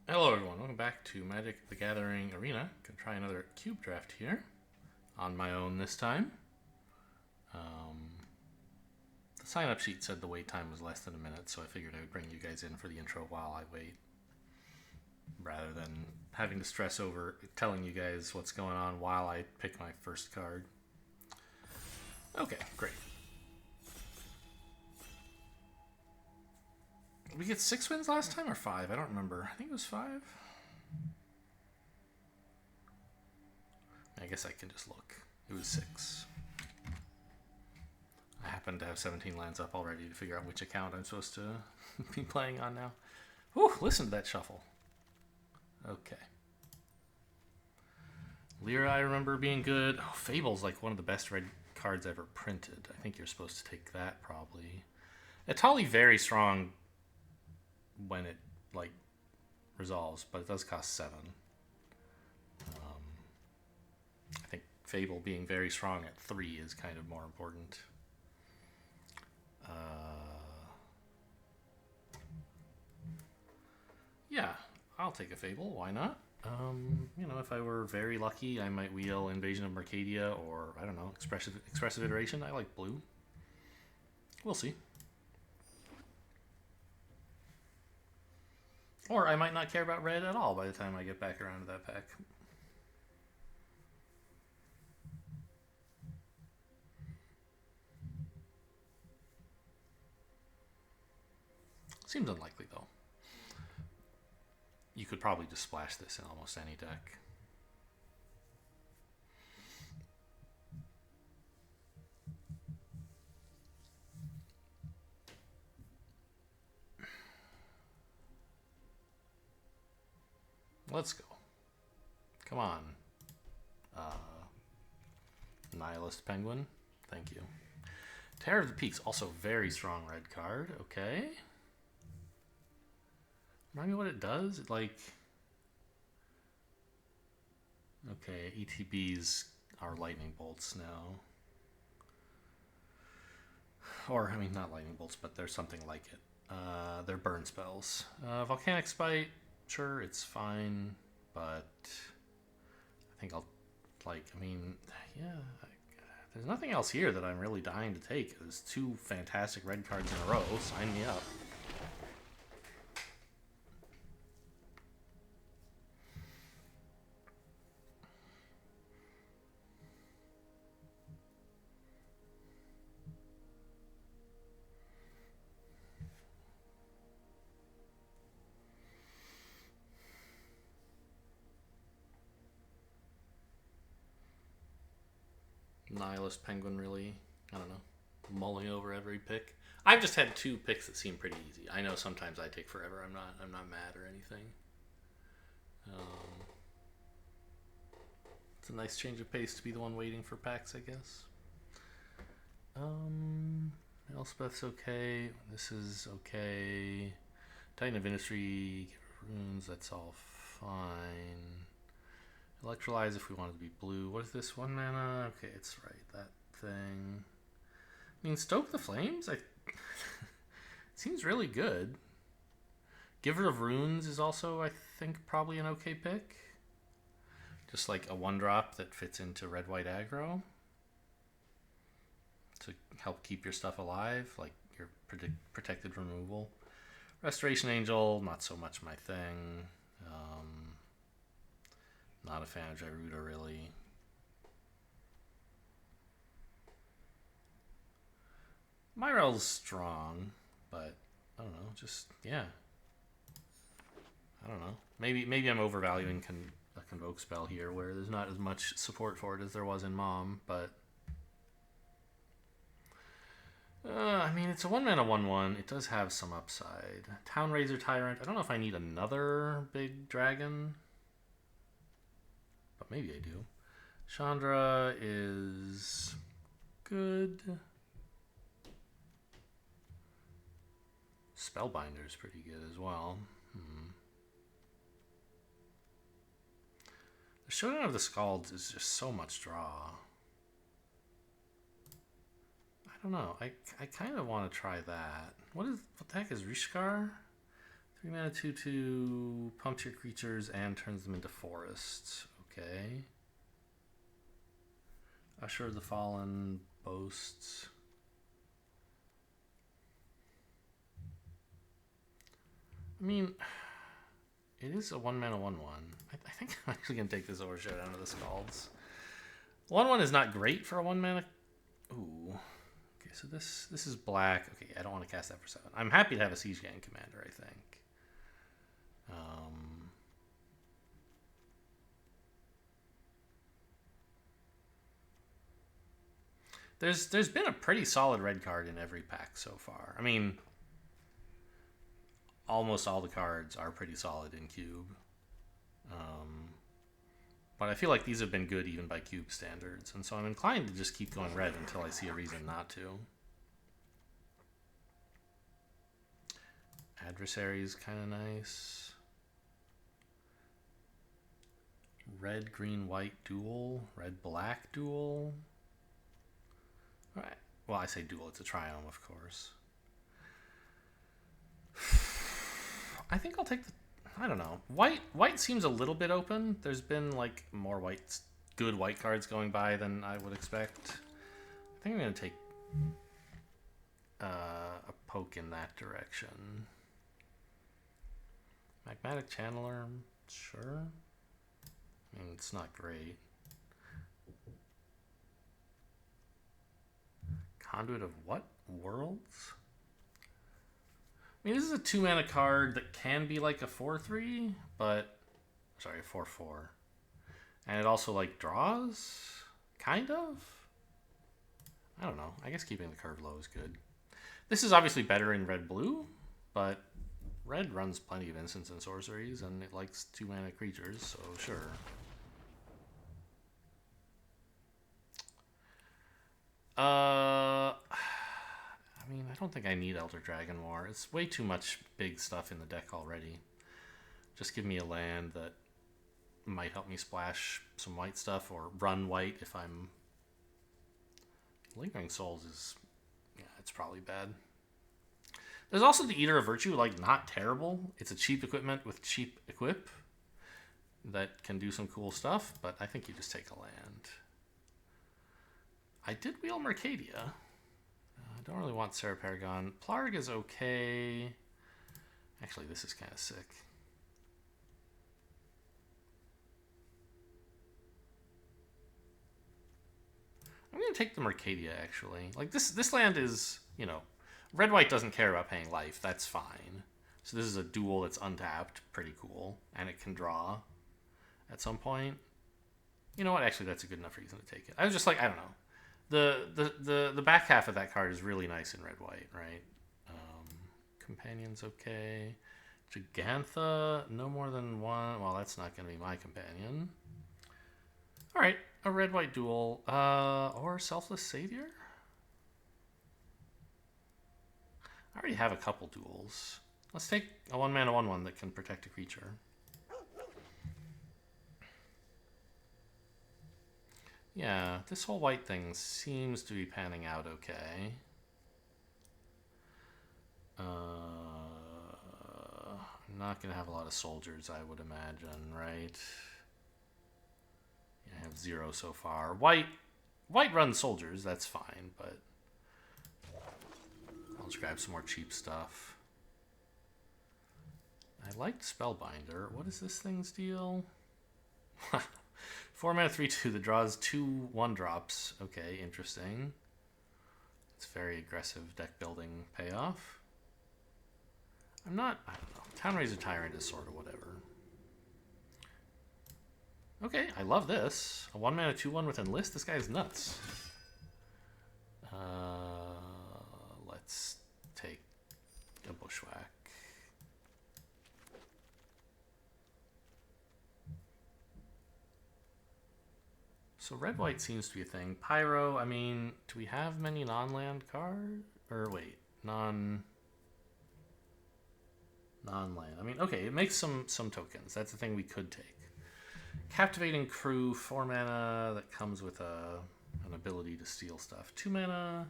Hello everyone, welcome back to Magic the Gathering Arena. Gonna try another cube draft here, on my own this time. The sign-up sheet said the wait time was less than a minute, so I figured I would bring you guys in for the intro while I wait, rather than having to stress over telling you guys what's going on while I pick my first card. Okay, great. Did we get 6 wins last time or 5? I don't remember. I think it was 5. I guess I can just look. It was 6. I happen to have 17 lands up already to figure out which account I'm supposed to be playing on now. Whew, listen to that shuffle. Okay. Lyra, I remember being good. Oh, Fable's like one of the best red cards ever printed. I think you're supposed to take that probably. Atali very strong when it like resolves, but it does cost 7. I think Fable being very strong at 3 is kind of more important. Yeah, I'll take a Fable. Why not? If I were very lucky, I might wheel Invasion of Mercadia or, I don't know, Expressive Iteration. I like blue. We'll see. Or I might not care about red at all by the time I get back around to that pack. Seems unlikely, though. You could probably just splash this in almost any deck. Let's go. Come on. Nihilist Penguin. Thank you. Terror of the Peaks, also very strong red card. Okay. Remind me what it does? It like... Okay, ETBs are lightning bolts now. Or, I mean, not lightning bolts, but there's something like it. They're burn spells. Volcanic Spite, sure, it's fine, but I think I'll, there's nothing else here that I'm really dying to take. There's 2 fantastic red cards in a row. Sign me up. Nihilist Penguin, really, I don't know, mulling over every pick. I've just had 2 picks that seem pretty easy. I know sometimes I take forever. I'm not mad or anything. It's a nice change of pace to be the one waiting for packs, I guess. Elspeth's okay. This is okay. Titan of Industry, runes, that's all fine. Electrolyze if we want it to be blue. What is this? 1 mana? Okay, it's right. That thing. I mean, Stoke the Flames? Seems really good. Giver of Runes is also, I think, probably an okay pick. Just like a 1-drop that fits into red-white aggro to help keep your stuff alive, like your protected removal. Restoration Angel, not so much my thing. Not a fan of Gyruda, really. Myrel's strong, but I don't know. Just, yeah. I don't know. Maybe I'm overvaluing a Convoke spell here where there's not as much support for it as there was in Mom, but... I mean, it's a 1-mana 1/1. It does have some upside. Town Razor Tyrant. I don't know if I need another big dragon, but maybe I do. Chandra is good. Spellbinder is pretty good as well. The Showdown of the Scalds is just so much draw. I don't know. I kind of want to try that. What the heck is Rishkar? 3 mana 2/2 pumps your creatures and turns them into forests. Okay. Usher of the Fallen boasts. I mean, it is a 1 mana 1/1. I think I'm actually going to take this over Showdown of the Scalds. 1/1 is not great for a 1 mana. Ooh. Okay, so this is black. Okay, I don't want to cast that for 7. I'm happy to have a Siege Gang commander, I think. There's been a pretty solid red card in every pack so far. I mean, almost all the cards are pretty solid in Cube. But I feel like these have been good even by Cube standards. And so I'm inclined to just keep going red until I see a reason not to. Adversary's kind of nice. Red, green, white duel. Red, black duel. All right. Well, I say duel. It's a triome, of course. I think I'll take the... I don't know. White seems a little bit open. There's been like more good white cards going by than I would expect. I think I'm going to take a poke in that direction. Magmatic Channeler, sure. I mean, it's not great. Conduit of what? Worlds? I mean, this is a 2 mana card that can be like a 4/3, but... Sorry, a 4/4. And it also, like, draws? Kind of? I don't know. I guess keeping the curve low is good. This is obviously better in red-blue, but red runs plenty of instants and sorceries, and it likes 2 mana creatures, so sure. I mean, I don't think I need Elder Dragon War. It's way too much big stuff in the deck already. Just give me a land that might help me splash some white stuff or run white if I'm... Lingering Souls is... Yeah, it's probably bad. There's also the Eater of Virtue, like, not terrible. It's a cheap equipment with cheap equip that can do some cool stuff, but I think you just take a land. I did wheel Mercadia. I don't really want Sarah Paragon. Plarg is okay. Actually, this is kind of sick. I'm going to take the Mercadia, actually. Like, this land is, you know, red-white doesn't care about paying life. That's fine. So this is a duel that's untapped. Pretty cool. And it can draw at some point. You know what? Actually, that's a good enough reason to take it. I was just like, I don't know. The back half of that card is really nice in red-white, right? Companion's okay. Gigantha, no more than one. Well, that's not going to be my companion. All right, a red-white duel. Or Selfless Savior? I already have a couple duels. Let's take a 1 mana 1/1 that can protect a creature. Yeah, this whole white thing seems to be panning out okay. I'm not going to have a lot of soldiers, I would imagine, right? Yeah, I have 0 so far. White runs soldiers, that's fine, but I'll just grab some more cheap stuff. I liked Spellbinder. What is this thing's deal? 4 mana 3/2 that draws 2 1-drops. Okay, interesting. It's very aggressive deck building payoff. I don't know. Townraiser Tyrant is sort of whatever. Okay, I love this. A 1 mana 2/1 with Enlist. This guy's nuts. Let's take a Bushwhack. So red-white seems to be a thing. Pyro, I mean, do we have many non-land cards? Or wait, non-land. I mean, okay, it makes some tokens. That's the thing we could take. Captivating Crew, 4 mana that comes with an ability to steal stuff. 2 mana.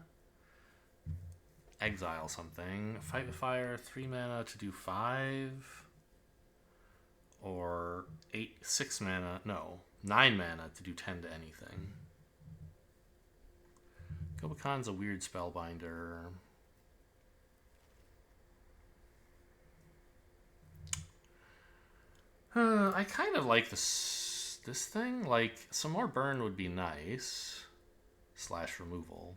exile something. Fight with fire, 3 mana to do 5. Or 6 mana, no, 9 mana to do 10 to anything. Gobakhan's a weird spellbinder. I kind of like this thing. Like, some more burn would be nice. / removal.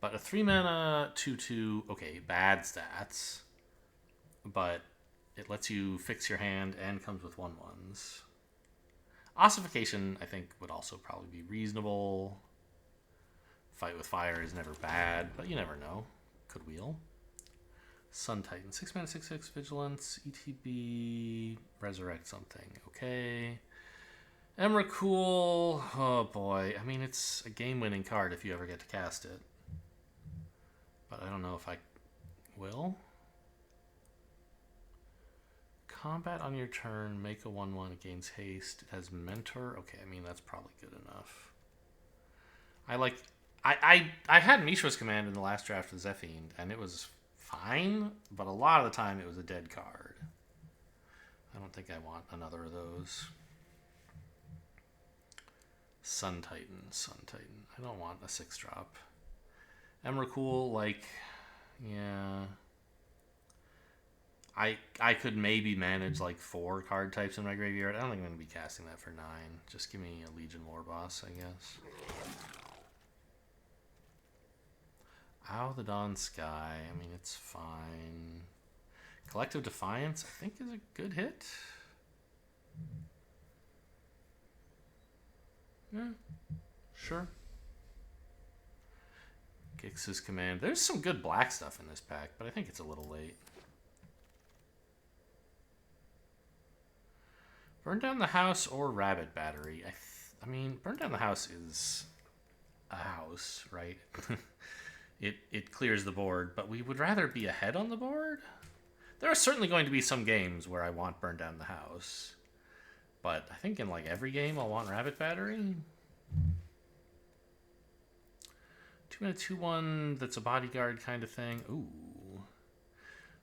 But a 3 mana 2/2, okay, bad stats. But it lets you fix your hand and comes with 1/1s. Ossification, I think, would also probably be reasonable. Fight with fire is never bad, but you never know. Could wheel. Sun Titan, 6 mana, 6/6, vigilance, ETB, resurrect something. Okay. Emrakul, oh boy. I mean, it's a game-winning card if you ever get to cast it. But I don't know if I will. Combat on your turn, make a 1/1, it gains haste. It has mentor. Okay, I mean, that's probably good enough. I had Mishra's Command in the last draft of Zephiend, and it was fine, but a lot of the time it was a dead card. I don't think I want another of those. Sun Titan. I don't want a 6-drop. Emrakul, like, yeah. I could maybe manage like 4 card types in my graveyard. I don't think I'm going to be casting that for 9. Just give me a Legion War Boss, I guess. Ow the Dawn Sky. I mean, it's fine. Collective Defiance, I think, is a good hit. Yeah, sure. Gix's Command. There's some good black stuff in this pack, but I think it's a little late. Burn Down the House or Rabbit Battery. I mean, Burn Down the House is a house, right? It clears the board, but we would rather be ahead on the board. There are certainly going to be some games where I want Burn Down the House, but I think in like every game I'll want Rabbit Battery. 2 mana 2/1 that's a bodyguard kind of thing. Ooh.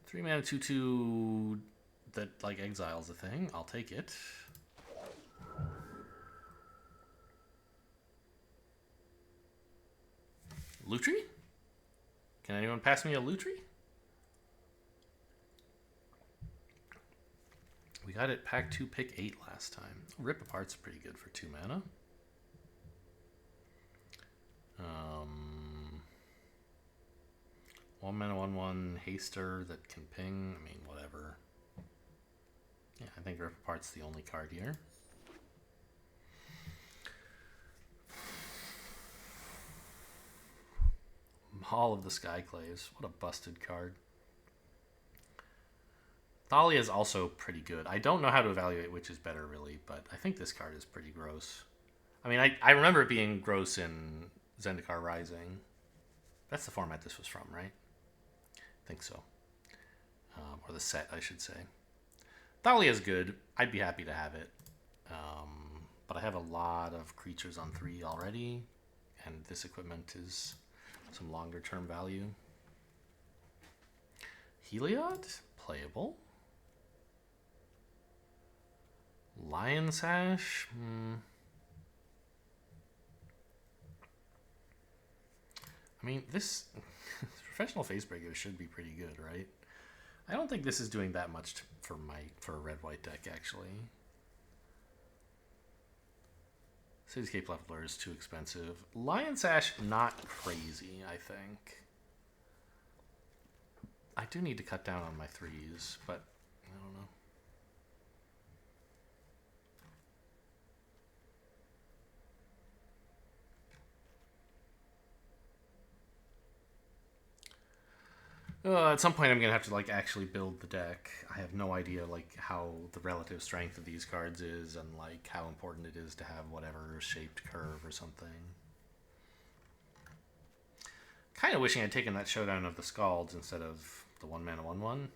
3 mana 2/2 that like exiles a thing. I'll take it. Lutri? Can anyone pass me a Lutri? We got it pack 2, pick 8 last time. Rip Apart's pretty good for 2 mana. 1 mana 1/1 haster that can ping. I mean, whatever. Yeah, I think Rip Apart's the only card here. Hall of the Skyclaves. What a busted card. Thalia is also pretty good. I don't know how to evaluate which is better, really, but I think this card is pretty gross. I mean, I remember it being gross in Zendikar Rising. That's the format this was from, right? I think so. Or the set, I should say. Thalia is good. I'd be happy to have it. But I have a lot of creatures on 3 already, and this equipment is some longer term value. Heliod, playable. Lion Sash, I mean, this professional Facebreaker should be pretty good, right? I don't think this is doing that much for a red-white deck, actually. Cityscape Leveler is too expensive. Lion Sash, not crazy, I think. I do need to cut down on my 3s, but I don't know. At some point I'm going to have to like actually build the deck. I have no idea like how the relative strength of these cards is and like how important it is to have whatever shaped curve or something. Kind of wishing I'd taken that Showdown of the Scalds instead of the 1 mana 1/1.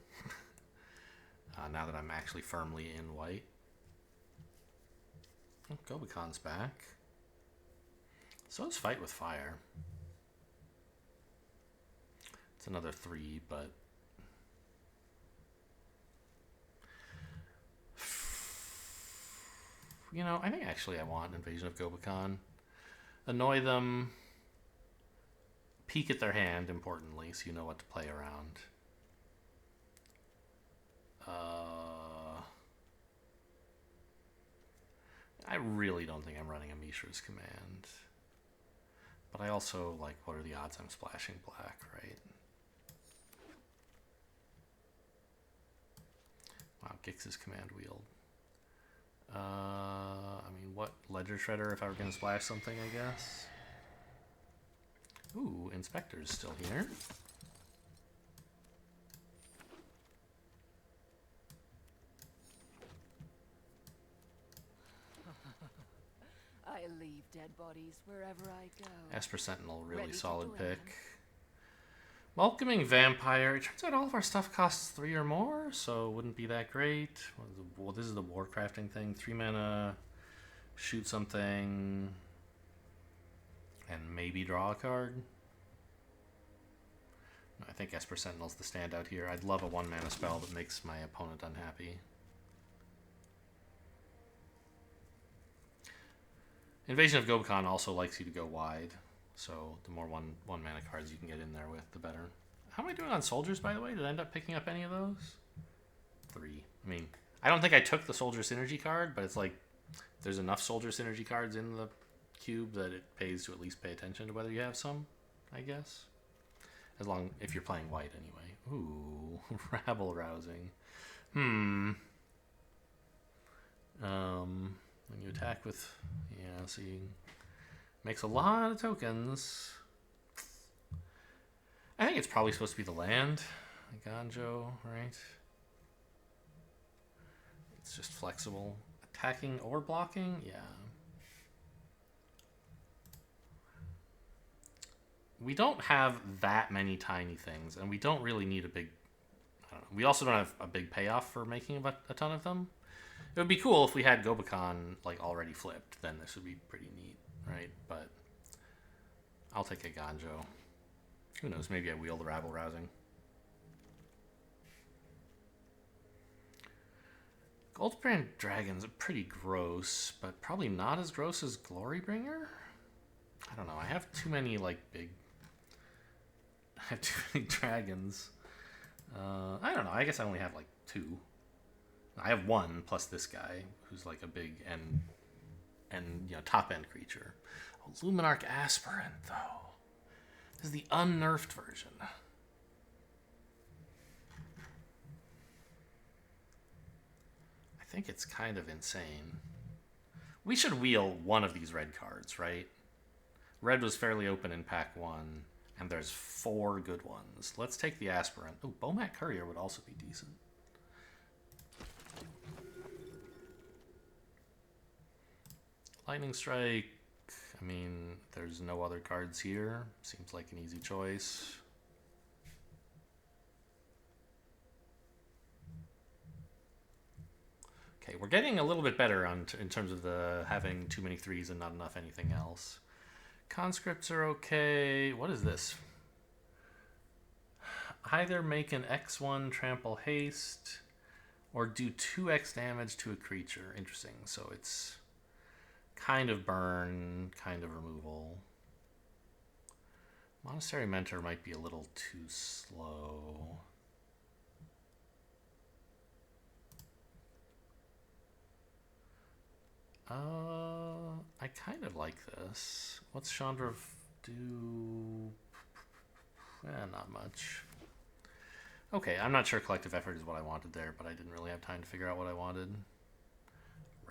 Now that I'm actually firmly in white. Oh, Gobakhan's back. So is Fight with Fire. It's another 3, but you know, I think actually I want Invasion of Gobakhan't. Annoy them. Peek at their hand, importantly, so you know what to play around. I really don't think I'm running a Mishra's Command. But I also, like, what are the odds I'm splashing black, right? Wow, Gix's command wield. I mean, what? Ledger Shredder if I were going to splash something, I guess. Ooh, Inspector's still here. I leave dead bodies wherever I go. Esper Sentinel, really Ready solid to pick. blend. Welcoming Vampire. It turns out all of our stuff costs 3 or more, so it wouldn't be that great. Well, this is the Warcrafting thing. 3 mana, shoot something, and maybe draw a card. I think Esper Sentinel's the standout here. I'd love a 1 mana spell that makes my opponent unhappy. Invasion of Gobakhan't also likes you to go wide, so the more one mana cards you can get in there with, the better. How am I doing on soldiers, by the way? Did I end up picking up any of those? 3. I mean, I don't think I took the soldier synergy card, but it's like there's enough soldier synergy cards in the cube that it pays to at least pay attention to whether you have some, I guess. As long if you're playing white anyway. Ooh, rabble rousing. When you attack with, yeah, so you makes a lot of tokens. I think it's probably supposed to be the land, Ganjo, right? It's just flexible. Attacking or blocking, yeah. We don't have that many tiny things, and we don't really need a big, I don't know. We also don't have a big payoff for making a ton of them. It would be cool if we had Gobakhan't like already flipped, then this would be pretty neat, right? But I'll take a Ganjo. Who knows, maybe I wheel the rabble rousing. Goldbrand Dragons are pretty gross, but probably not as gross as Glorybringer? I don't know, I have too many like big I have too many dragons. I don't know, I guess I only have like 2. I have 1 plus this guy who's like a big and you know, top end creature. Oh, Luminarch Aspirant though. This is the unnerfed version. I think it's kind of insane. We should wheel one of these red cards, right? Red was fairly open in pack 1, and there's 4 good ones. Let's take the Aspirant. Oh, Bomat Courier would also be decent. Lightning Strike. I mean, there's no other cards here. Seems like an easy choice. Okay, we're getting a little bit better in terms of the having too many 3s and not enough anything else. Conscripts are okay. What is this? Either make an X1 trample haste or do 2x damage to a creature. Interesting. So it's kind of burn, kind of removal. Monastery Mentor might be a little too slow. I kind of like this. What's Chandra do? Not much. Okay, I'm not sure collective effort is what I wanted there, but I didn't really have time to figure out what I wanted.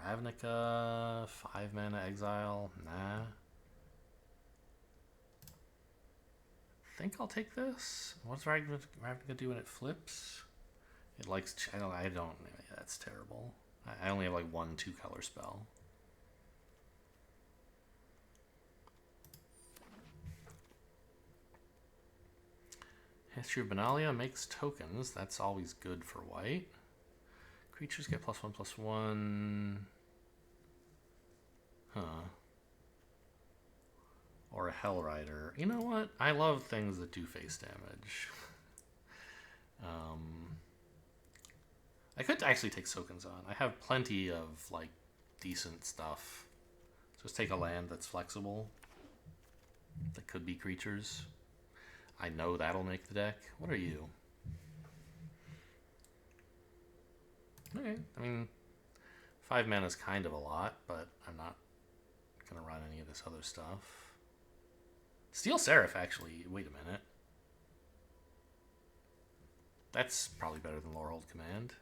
Ravnica, 5 mana exile, nah. I think I'll take this. What's Ravnica do when it flips? It likes, I don't, yeah, that's terrible. I only have like 1 2-color spell. History of Benalia makes tokens. That's always good for white. Creatures get +1/+1. Huh. or a Hell Rider. You know what? I love things that do face damage. I could actually take Sokenzan. I have plenty of like decent stuff. Just take a land that's flexible. That could be creatures. I know that'll make the deck. What are you? Okay, I mean, 5 mana is kind of a lot, but I'm not going to run any of this other stuff. Steel Seraph, actually. Wait a minute. That's probably better than Lorehold Command.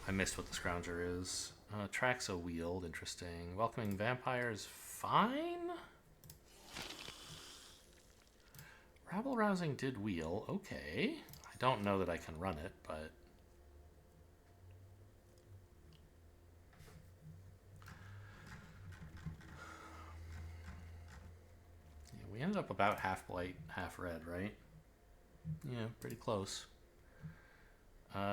I missed what the Scrounger is. Traxa Wield, interesting. Welcoming Vampire is fine. Rabble Rousing did wheel. Okay. I don't know that I can run it, but... yeah, we ended up about half blight, half red, right? Yeah, pretty close.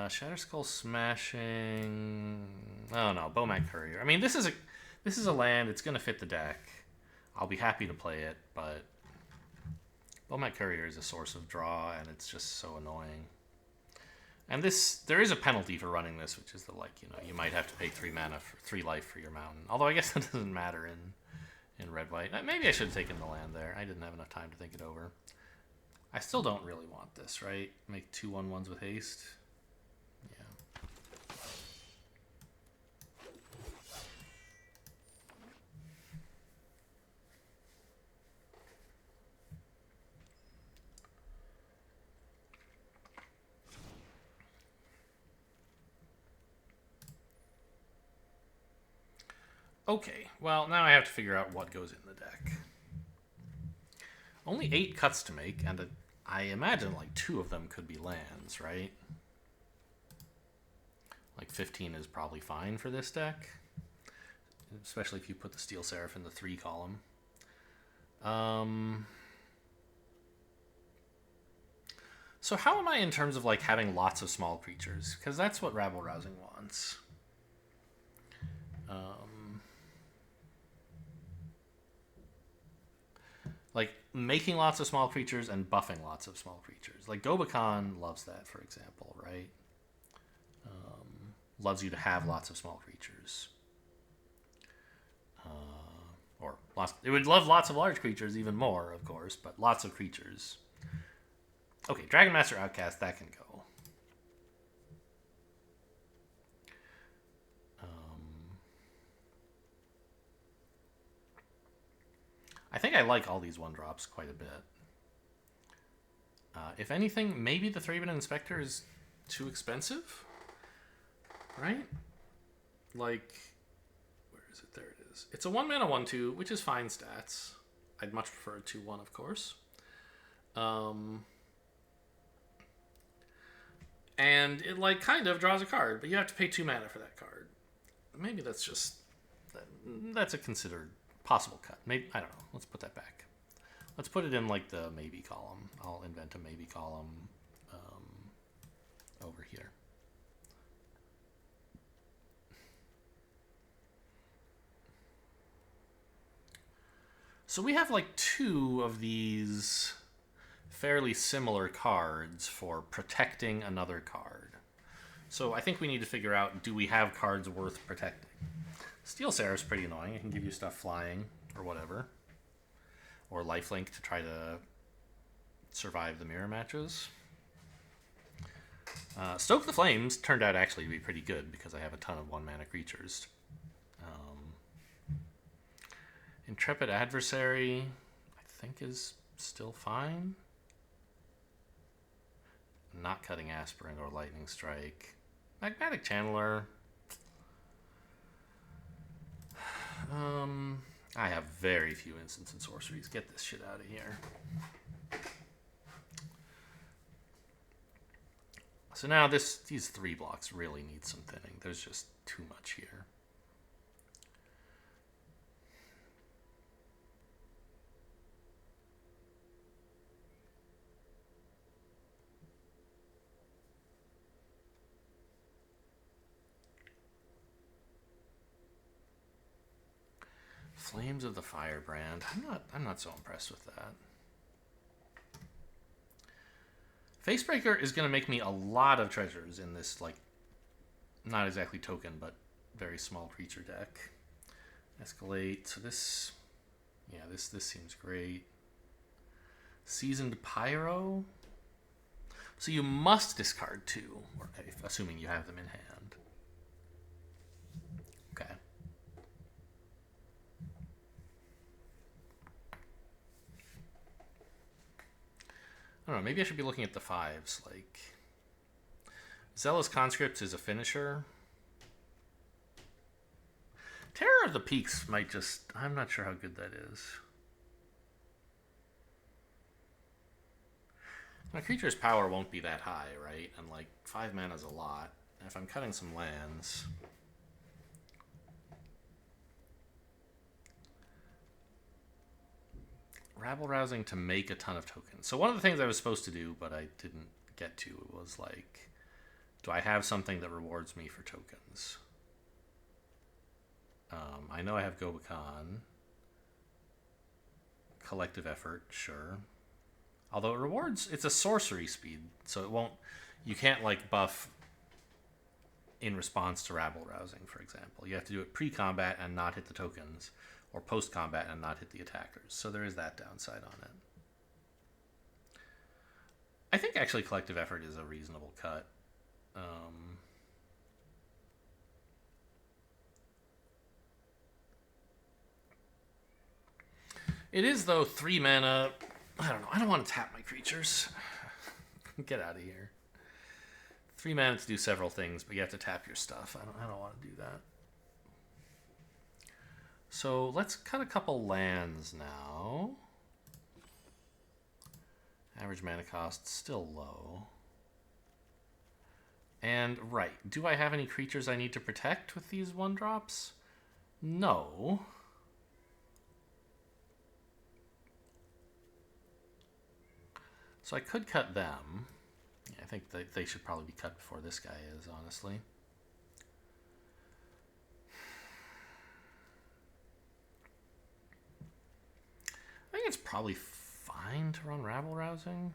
Shatter Skull Smashing... oh no, Bomat Courier. I mean, this is a land. It's going to fit the deck. I'll be happy to play it, but... Bomat Courier is a source of draw, and it's just so annoying. And there is a penalty for running this, which is you might have to pay 3 mana for 3 life for your mountain. Although I guess that doesn't matter in red-white. Maybe I should have taken the land there. I didn't have enough time to think it over. I still don't really want this, right? Make 2/1/1s with haste. Yeah. Okay, well, now I have to figure out what goes in the deck. Only 8 cuts to make, and I imagine like 2 of them could be lands, right? Like 15 is probably fine for this deck, especially if you put the Steel Seraph in the 3 column. So how am I in terms of like having lots of small creatures? Because that's what Rabble Rousing wants. Like making lots of small creatures and buffing lots of small creatures. Like Gobakhan't loves that, for example, right? Loves you to have lots of small creatures. It would love lots of large creatures even more, of course, but lots of creatures. Okay, Dragon Master Outcast, that can go. I think I like all these 1-drops quite a bit. If anything, maybe the Thraben Inspector is too expensive, right? Like, where is it? There it is. It's a 1-mana 1/2, which is fine stats. I'd much prefer a 2/1, of course. And it like kind of draws a card, but you have to pay 2 mana for that card. Maybe that's just that's a considered possible cut. Maybe, I don't know. Let's put that back. Let's put it in like the maybe column. I'll invent a maybe column over here. So we have like 2 of these fairly similar cards for protecting another card. So I think we need to figure out, do we have cards worth protecting? Steel Seraph's pretty annoying. It can give you stuff flying or whatever. Or lifelink to try to survive the mirror matches. Stoke the Flames turned out actually to be pretty good because I have a ton of 1-mana creatures. Intrepid Adversary, I think, is still fine. Not Cutting Aspirant or Lightning Strike. Magmatic Channeler. I have very few instants and sorceries. Get this shit out of here. So now these 3 blocks really need some thinning. There's just too much here. Flames of the Firebrand. I'm not so impressed with that. Facebreaker is going to make me a lot of treasures in this, like, not exactly token, but very small creature deck. Escalate. So this, yeah, this seems great. Seasoned Pyro. So you must discard 2, or assuming you have them in hand. Okay. I don't know, maybe I should be looking at the 5s. Like, Zealous Conscripts is a finisher. Terror of the Peaks might just... I'm not sure how good that is. My creature's power won't be that high, right? And, like, 5 mana is a lot. And if I'm cutting some lands... Rabble-rousing to make a ton of tokens. So one of the things I was supposed to do, but I didn't get to, was, like... Do I have something that rewards me for tokens? I know I have Gobakhan't. Collective Effort, sure. Although it rewards, it's a sorcery speed, so it won't, you can't like buff in response to rabble rousing, for example. You have to do it pre-combat and not hit the tokens, or post-combat and not hit the attackers. So there is that downside on it. I think actually Collective Effort is a reasonable cut. It is, though, 3 mana. I don't know. I don't want to tap my creatures. Get out of here. 3 mana to do several things, but you have to tap your stuff. I don't want to do that. So let's cut a couple lands now. Average mana cost still low. And, right, do I have any creatures I need to protect with these 1-drops? No. So I could cut them. Yeah, I think they should probably be cut before this guy is, honestly. I think it's probably fine to run Rabble Rousing.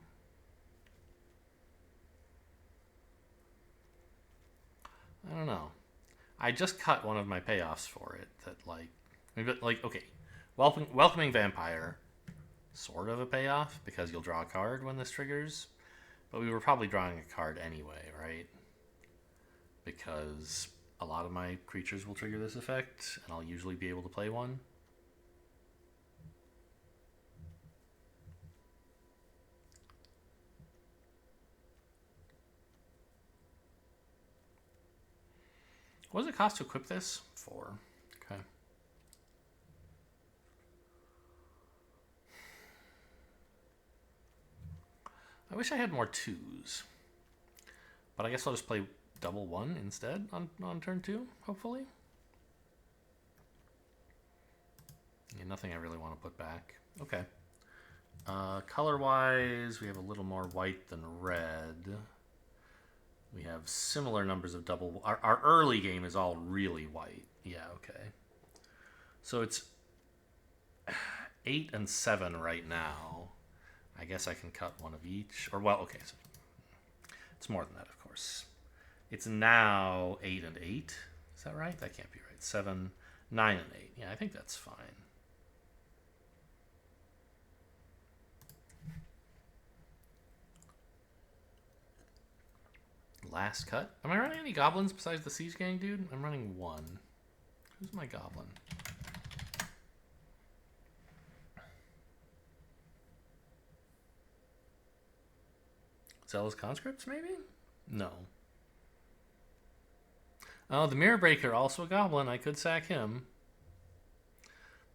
I don't know. I just cut one of my payoffs for it that, like, okay, Welcoming Vampire, sort of a payoff, because you'll draw a card when this triggers, but we were probably drawing a card anyway, right? Because a lot of my creatures will trigger this effect, and I'll usually be able to play one. What does it cost to equip this? 4. Okay. I wish I had more 2s. But I guess I'll just play double 1 instead on turn 2, hopefully. Yeah, nothing I really want to put back. Okay. Color-wise, we have a little more white than red. We have similar numbers of double... Our early game is all really white. Yeah, okay. So it's 8 and 7 right now. I guess I can cut one of each. Or, well, okay. So it's more than that, of course. It's now 8 and 8. Is that right? That can't be right. 7, 9 and 8. Yeah, I think that's fine. Last cut. Am I running any goblins besides the Siege Gang dude? I'm running 1. Who's my goblin? Zealous Conscripts, maybe? No. Oh, the Mirror Breaker, also a goblin. I could sack him.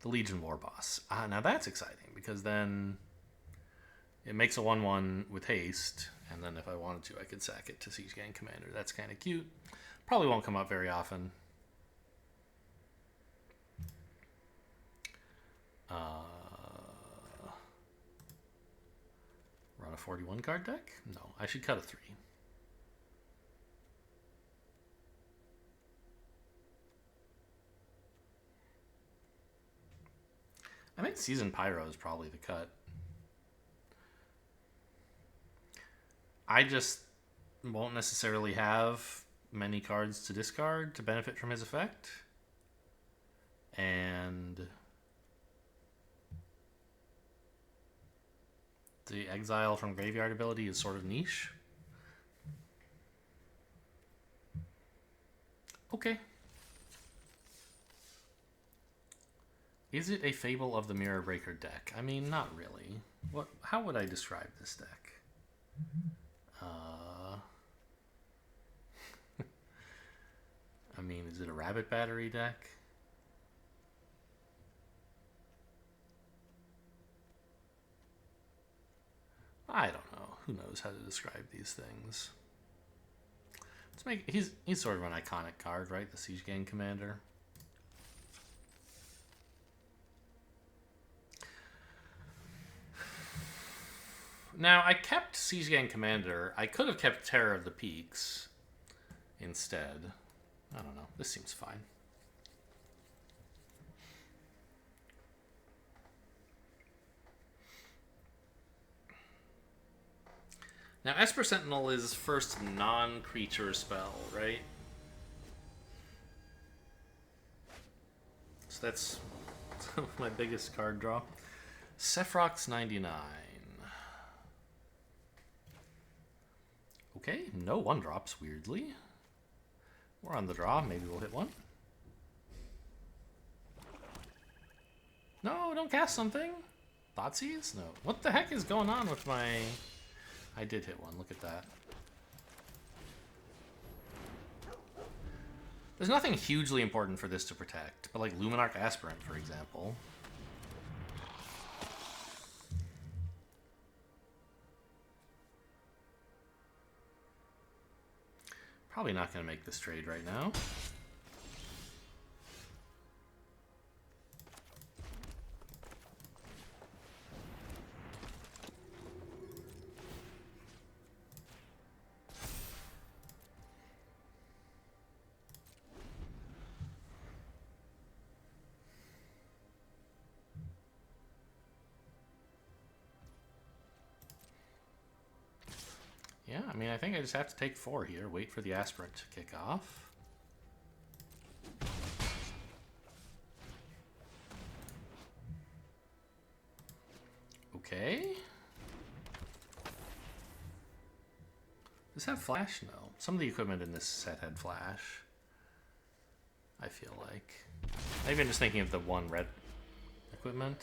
The Legion War Boss. Now that's exciting, because then it makes a 1/1 with haste, and then if I wanted to, I could sack it to Siege Gang Commander. That's kind of cute. Probably won't come up very often. Run a 41 card deck? No, I should cut a 3. I think Seasoned Pyro is probably the cut. I just won't necessarily have many cards to discard to benefit from his effect. And the exile from graveyard ability is sort of niche. Okay. Is it a Fable of the Mirror Breaker deck? I mean, not really. What? How would I describe this deck? I mean, is it a Rabbit Battery deck? I don't know. Who knows how to describe these things? Let's make. He's sort of an iconic card, right? The Siege Gang Commander. Now, I kept Siege Gang Commander. I could have kept Terror of the Peaks instead. I don't know. This seems fine. Now, Esper Sentinel is first non-creature spell, right? So that's my biggest card draw. Sephiroth's 99. Okay, no one drops, weirdly. We're on the draw, maybe we'll hit one. No, don't cast something. Thoughtseize? No. What the heck is going on with my... I did hit one, look at that. There's nothing hugely important for this to protect, but like Luminarch Aspirant, for example. Probably not going to make this trade right now. Yeah, I mean, I think I just have to take 4 here. Wait for the Aspirant to kick off. Okay. Does this have flash? No. Some of the equipment in this set had flash. I feel like. Maybe I'm just thinking of the one red equipment.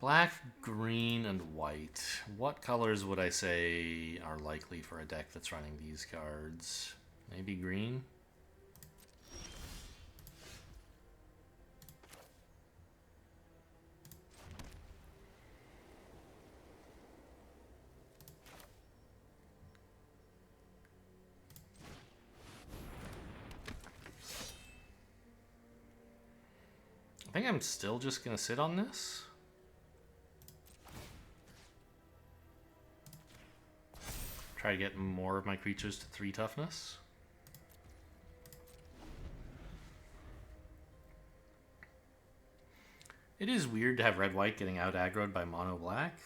Black, green, and white. What colors would I say are likely for a deck that's running these cards? Maybe green? I think I'm still just gonna sit on this. Try to get more of my creatures to 3 toughness. It is weird to have red-white getting out aggroed by mono-black.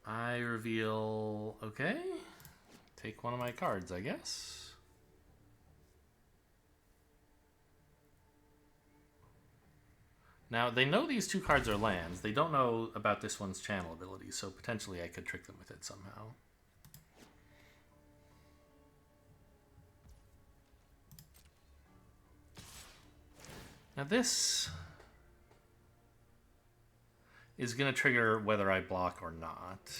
I reveal... Okay. Take one of my cards, I guess. Now, they know these 2 cards are lands. They don't know about this one's channel ability, so potentially I could trick them with it somehow. Now this is going to trigger whether I block or not.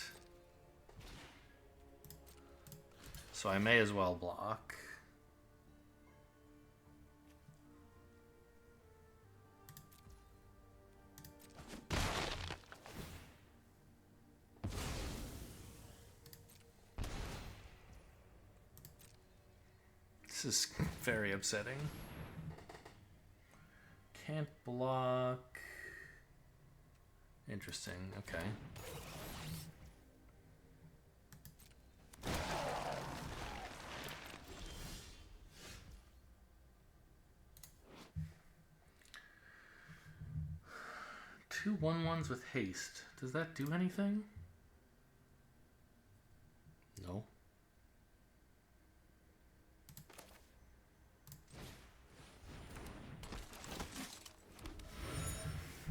So I may as well block. This is very upsetting. Can't block. Interesting, okay. Two 1/1s with haste. Does that do anything? No.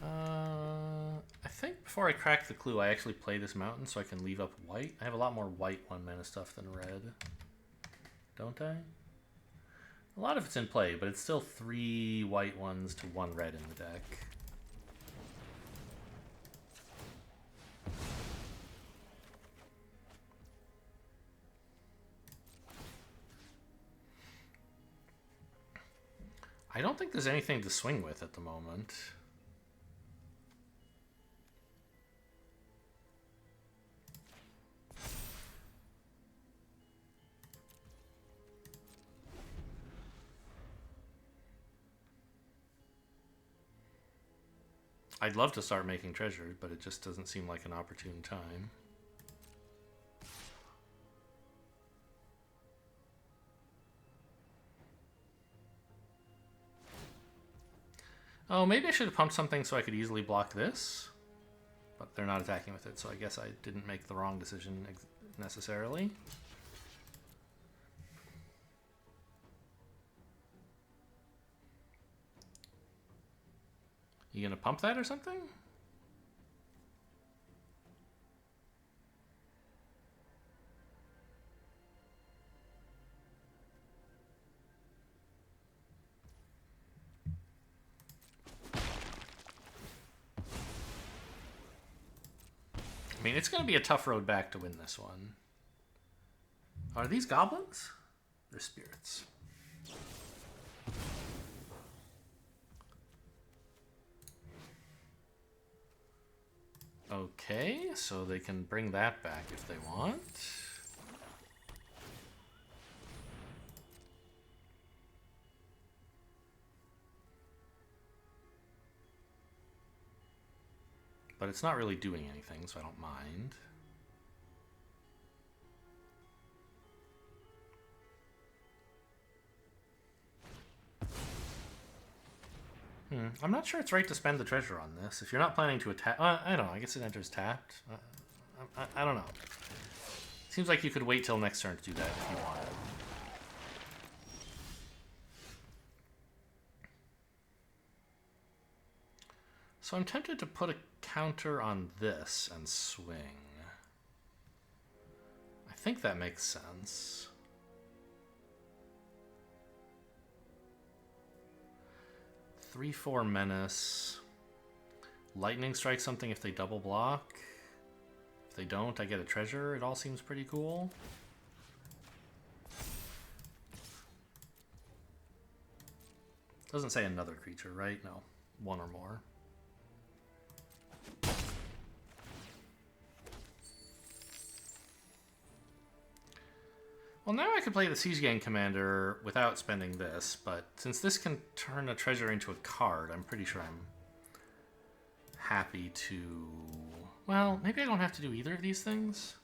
I think before I crack the clue, I actually play this mountain so I can leave up white. I have a lot more white 1-mana stuff than red. Don't I? A lot of it's in play, but it's still 3 white ones to 1 red in the deck. I don't think there's anything to swing with at the moment. I'd love to start making treasures, but it just doesn't seem like an opportune time. Oh, maybe I should have pumped something so I could easily block this. But they're not attacking with it, so I guess I didn't make the wrong decision necessarily. You gonna pump that or something? I mean, it's gonna be a tough road back to win this one. Are these goblins? They're spirits. Okay, so they can bring that back if they want. But it's not really doing anything, so I don't mind. I'm not sure it's right to spend the treasure on this. If you're not planning to attack... I don't know. I guess it enters tapped. I don't know. Seems like you could wait till next turn to do that if you wanted. So I'm tempted to put a counter on this and swing. I think that makes sense. 3/4 menace. Lightning strike something if they double block. If they don't, I get a treasure. It all seems pretty cool. Doesn't say another creature, right? No. One or more. Well, now I could play the Siege Gang Commander without spending this, but since this can turn a treasure into a card, I'm pretty sure I'm happy to... Well, maybe I don't have to do either of these things.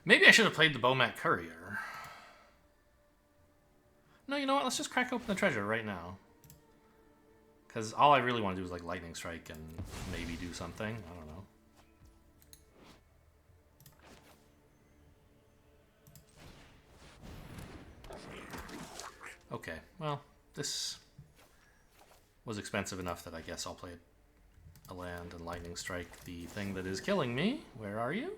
Maybe I should have played the Bomat Courier. No, you know what? Let's just crack open the treasure right now. Because all I really want to do is like Lightning Strike and maybe do something. I don't know. Okay, well, this was expensive enough that I guess I'll play a land and Lightning Strike the thing that is killing me. Where are you?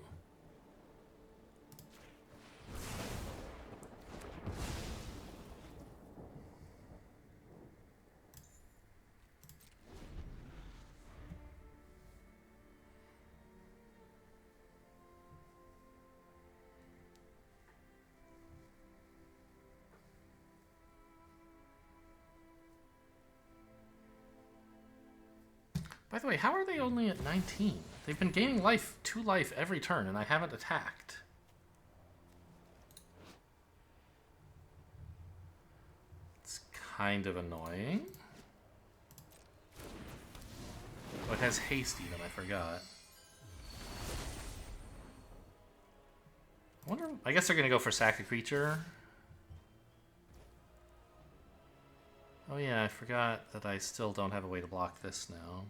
By the way, how are they only at 19? They've been gaining life, 2 life every turn, and I haven't attacked. It's kind of annoying. Oh, it has haste even, I forgot. I wonder, I guess they're gonna go for sack a creature. Oh yeah, I forgot that I still don't have a way to block this now.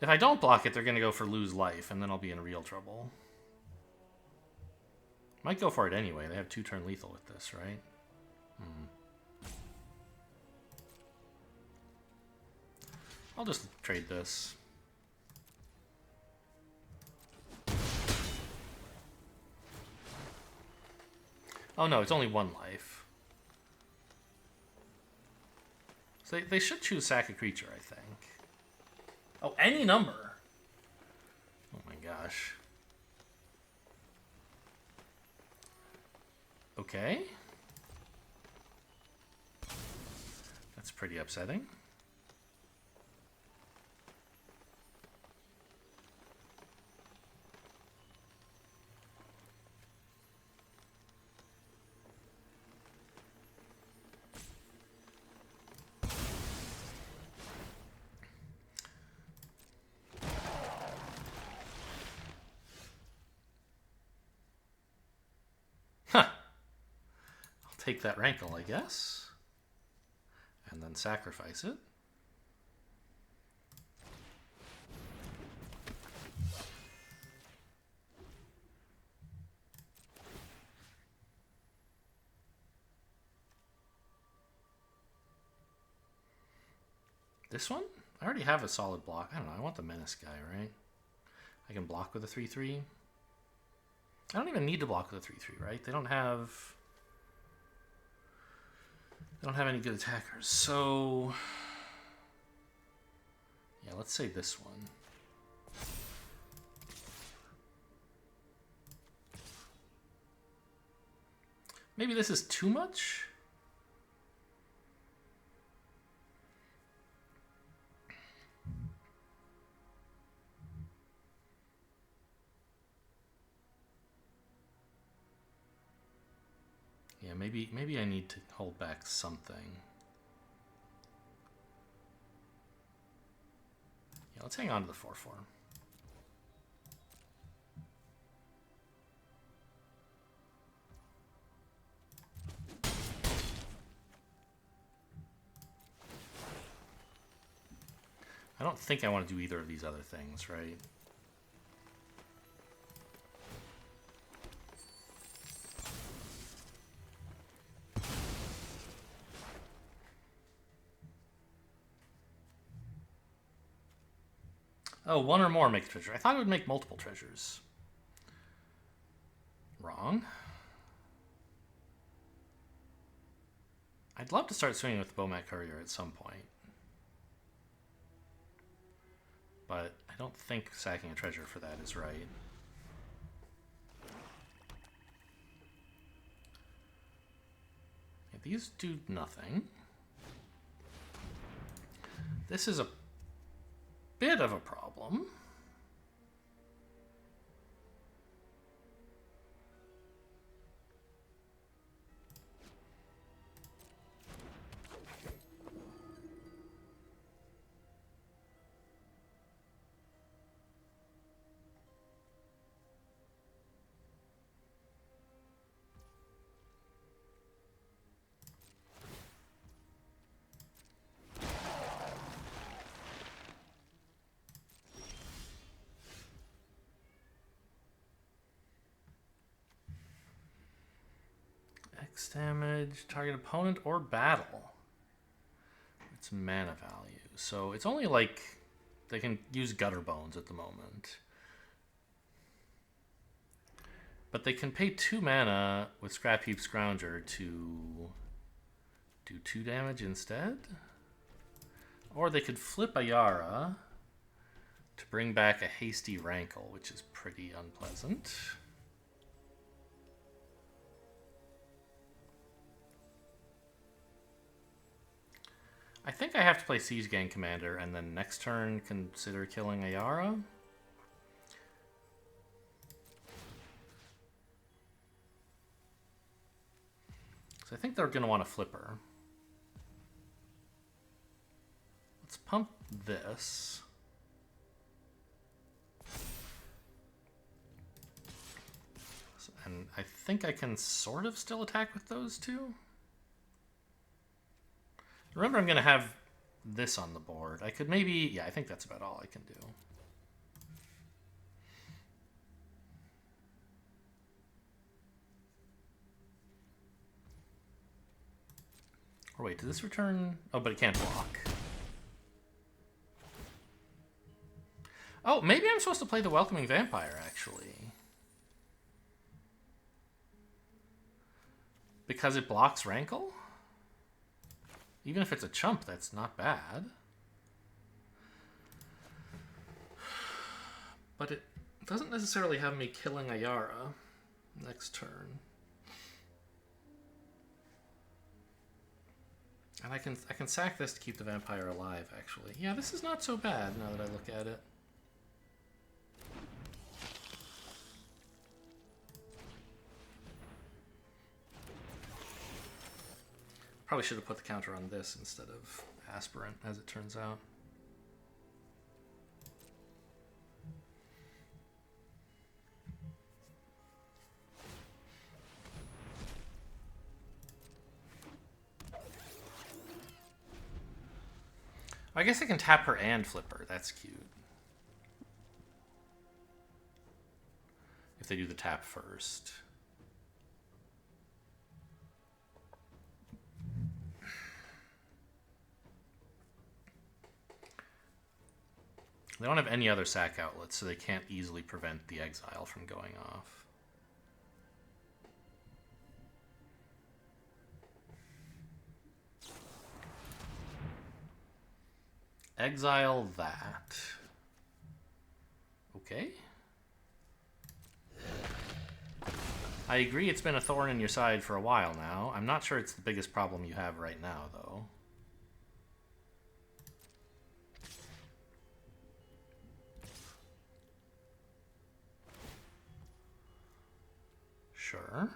If I don't block it, they're going to go for lose life, and then I'll be in real trouble. Might go for it anyway. They have 2-turn lethal with this, right? I'll just trade this. Oh no, it's only 1 life. So they should choose sack a creature, I think. Oh, any number. Oh my gosh. Okay. That's pretty upsetting. Huh. I'll take that rankle, I guess. And then sacrifice it. This one? I already have a solid block. I don't know. I want the menace guy, right? I can block with a 3/3. I don't even need to block with a 3/3, right? They don't have any good attackers. So yeah, let's say this one. Maybe this is too much? Yeah, maybe I need to hold back something. Yeah, let's hang on to the 4/4. I don't think I want to do either of these other things, right? Oh, 1 or more make a treasure. I thought it would make multiple treasures. Wrong. I'd love to start swinging with the Bomat Courier at some point. But I don't think sacking a treasure for that is right. Okay, these do nothing. This is a bit of a problem. X damage, target opponent or battle. It's mana value. So it's only like they can use Gutter Bones at the moment. But they can pay 2 mana with Scrap Heap Scrounger to do 2 damage instead. Or they could flip a Yara to bring back a Hasty Rankle, which is pretty unpleasant. I think I have to play Siege Gang Commander and then next turn consider killing a Yara. So I think they're going to want to flip her. Let's pump this. And I think I can sort of still attack with those two. Remember, I'm going to have this on the board. I could maybe... Yeah, I think that's about all I can do. Or wait, does this return... Oh, but it can't block. Oh, maybe I'm supposed to play the Welcoming Vampire, actually. Because it blocks Rankle? Even if it's a chump, that's not bad. But it doesn't necessarily have me killing Ayara next turn. And I can sack this to keep the vampire alive, actually. Yeah, this is not so bad now that I look at it. Probably should have put the counter on this instead of Aspirant, as it turns out. I guess I can tap her and flip her. That's cute. If they do the tap first. They don't have any other sack outlets, so they can't easily prevent the exile from going off. Exile that. Okay. I agree it's been a thorn in your side for a while now. I'm not sure it's the biggest problem you have right now, though. Sure.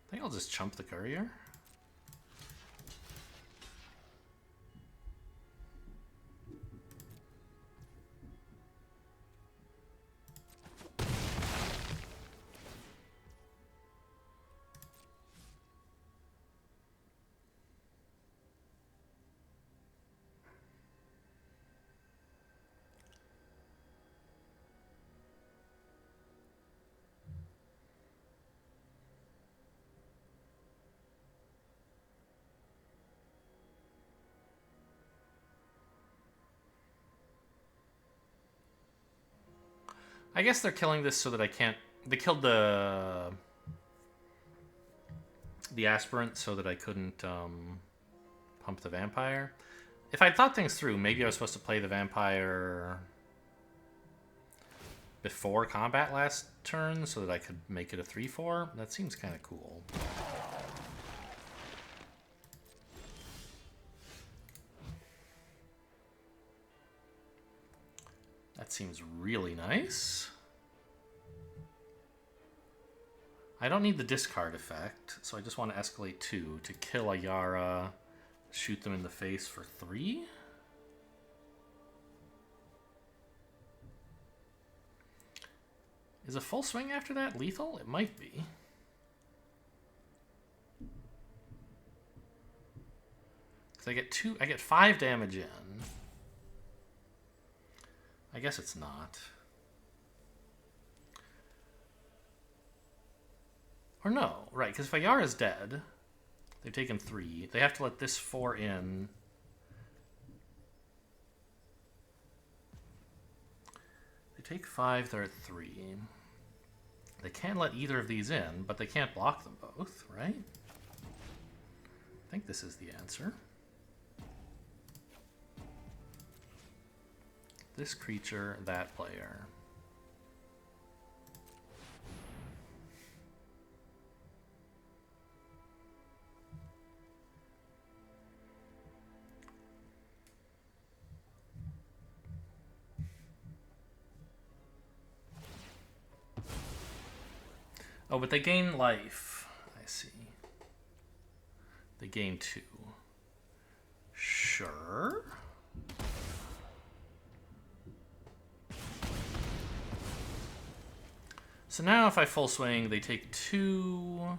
I think I'll just chump the courier. I guess they're killing this so that I can't... They killed the aspirant so that I couldn't pump the vampire. If I'd thought things through, maybe I was supposed to play the vampire before combat last turn so that I could make it a 3-4. That seems kind of cool. That seems really nice. I don't need the discard effect, so I just want to escalate 2 to kill Ayara, shoot them in the face for 3. Is a full swing after that lethal? It might be. Because I get 5 damage in. I guess it's not. Or no, right, because if Ayara's dead, they've taken 3. They have to let this 4 in. They take 5, they're at 3. They can't let either of these in, but they can't block them both, right? I think this is the answer. This creature, that player. Oh, but they gain life. I see. They gain 2. Sure. So now if I full swing, they take 2.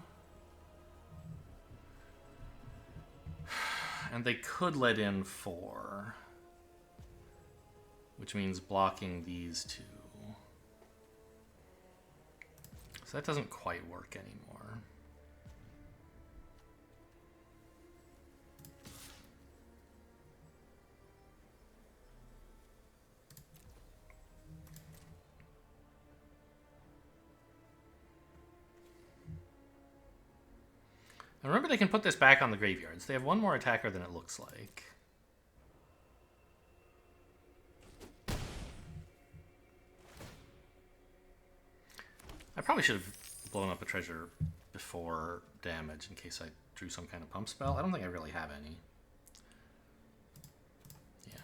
And they could let in 4. Which means blocking these 2. So that doesn't quite work anymore. And remember, they can put this back on the graveyards. They have 1 more attacker than it looks like. I probably should have blown up a treasure before damage in case I drew some kind of pump spell. I don't think I really have any. Yeah.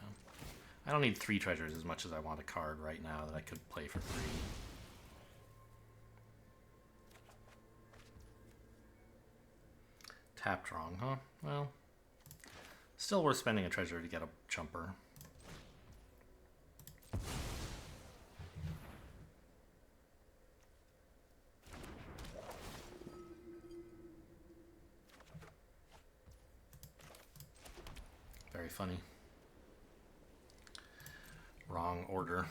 I don't need 3 treasures as much as I want a card right now that I could play for 3. Tapped wrong, huh? Well, still worth spending a treasure to get a jumper. Very funny. Wrong order.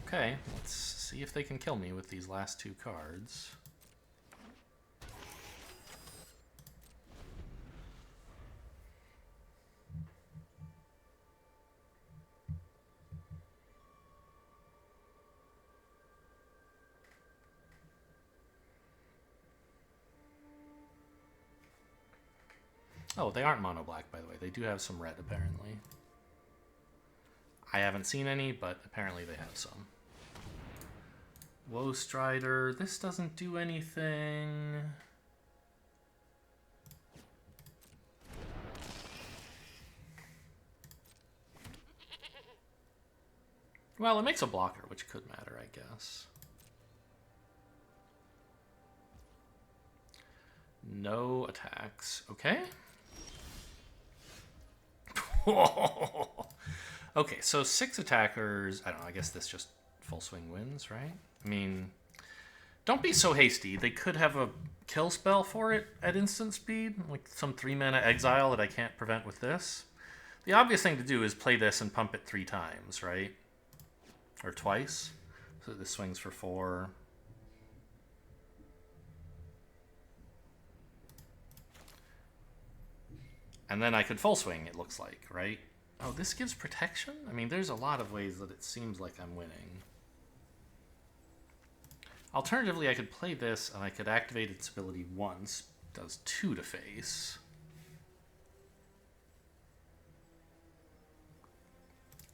Okay, let's see if they can kill me with these last 2 cards. Oh, they aren't mono black, by the way. They do have some red, apparently. I haven't seen any, but apparently they have some. Woe Strider. This doesn't do anything. Well, it makes a blocker, which could matter, I guess. No attacks. Okay. Okay, so 6 attackers. I don't know, I guess this just full swing wins, right? I mean, don't be so hasty. They could have a kill spell for it at instant speed, like some 3-mana exile that I can't prevent with this. The obvious thing to do is play this and pump it 3 times, right? Or twice. So this swings for 4. And then I could full swing, it looks like, right? Oh, this gives protection? I mean, there's a lot of ways that it seems like I'm winning. Alternatively, I could play this and I could activate its ability once. Does 2 to face.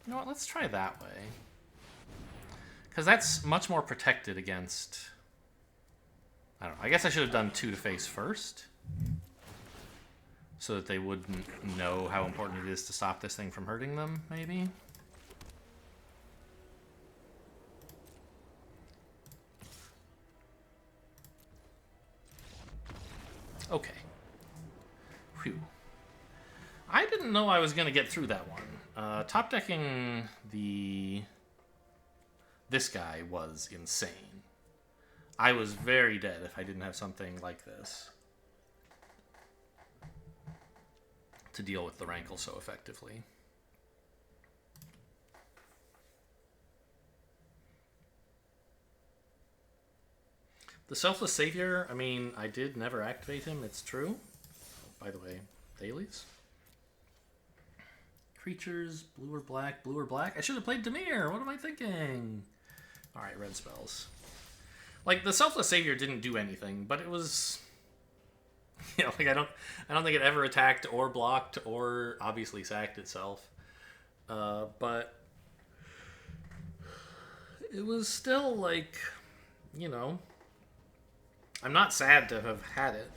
You know what, let's try that way. Because that's much more protected against... I don't know, I guess I should have done 2 to face first. So that they wouldn't know how important it is to stop this thing from hurting them, maybe? Okay. Phew. I didn't know I was going to get through that one. Top decking this guy was insane. I was very dead if I didn't have something like this to deal with the Rankle so effectively. The Selfless Savior, I mean, I did never activate him, it's true. By the way, dailies. Creatures, blue or black, blue or black. I should have played Dimir, what am I thinking? Alright, red spells. Like, the Selfless Savior didn't do anything, but it was... You know, like I don't think it ever attacked or blocked or obviously sacked itself. But it was still like, you know, I'm not sad to have had it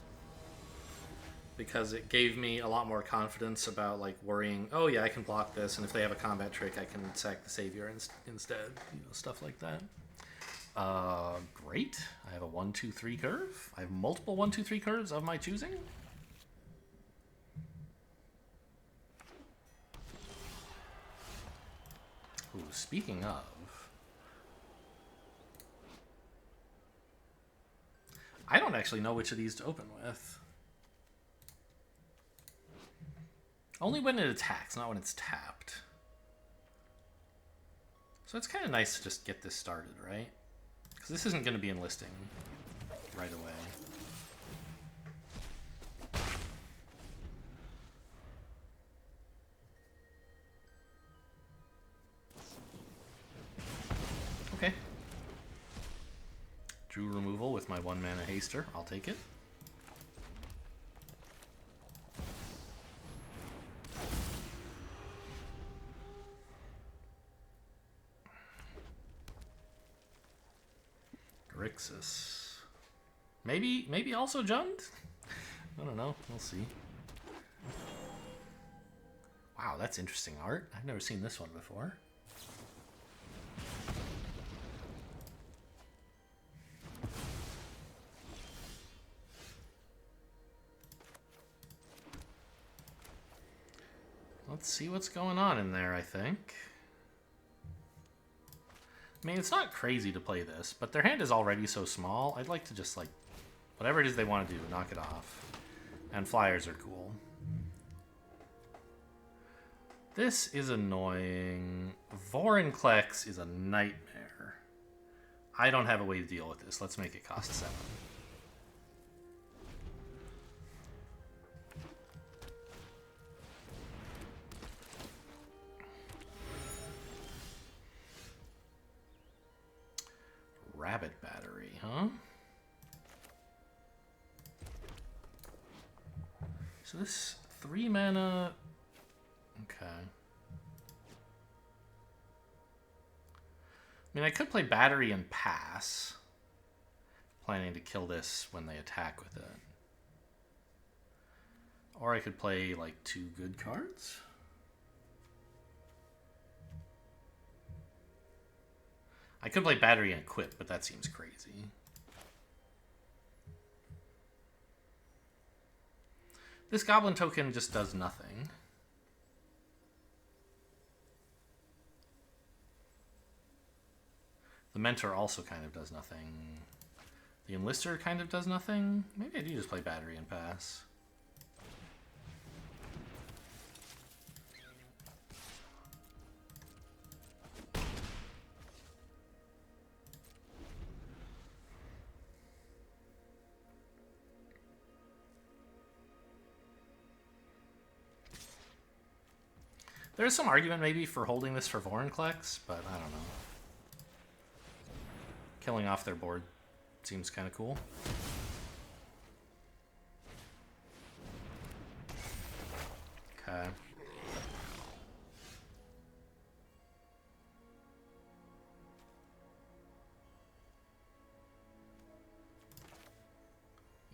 because it gave me a lot more confidence about like worrying, oh yeah, I can block this, and if they have a combat trick, I can sack the Savior instead, you know, stuff like that. Great. I have a 1, 2, 3 curve. I have multiple 1, 2, 3 curves of my choosing. Ooh, speaking of... I don't actually know which of these to open with. Only when it attacks, not when it's tapped. So it's kind of nice to just get this started, right? Because this isn't going to be enlisting right away. Okay. Drew removal with my 1-mana haster. I'll take it. Grixis. Maybe also Jund? I don't know. We'll see. Wow, that's interesting art. I've never seen this one before. Let's see what's going on in there, I think. I mean, it's not crazy to play this, but their hand is already so small, I'd like to just, like, whatever it is they want to do, knock it off. And flyers are cool. This is annoying. Vorinclex is a nightmare. I don't have a way to deal with this. Let's make it cost 7. Rabbit battery, huh? So this 3 mana. Okay. I mean, I could play battery and pass, planning to kill this when they attack with it. Or I could play like 2 good cards. I could play battery and equip, but that seems crazy. This goblin token just does nothing. The mentor also kind of does nothing. The enlister kind of does nothing. Maybe I do just play battery and pass. There's some argument maybe for holding this for Vorinclex, but I don't know. Killing off their board seems kind of cool. Okay.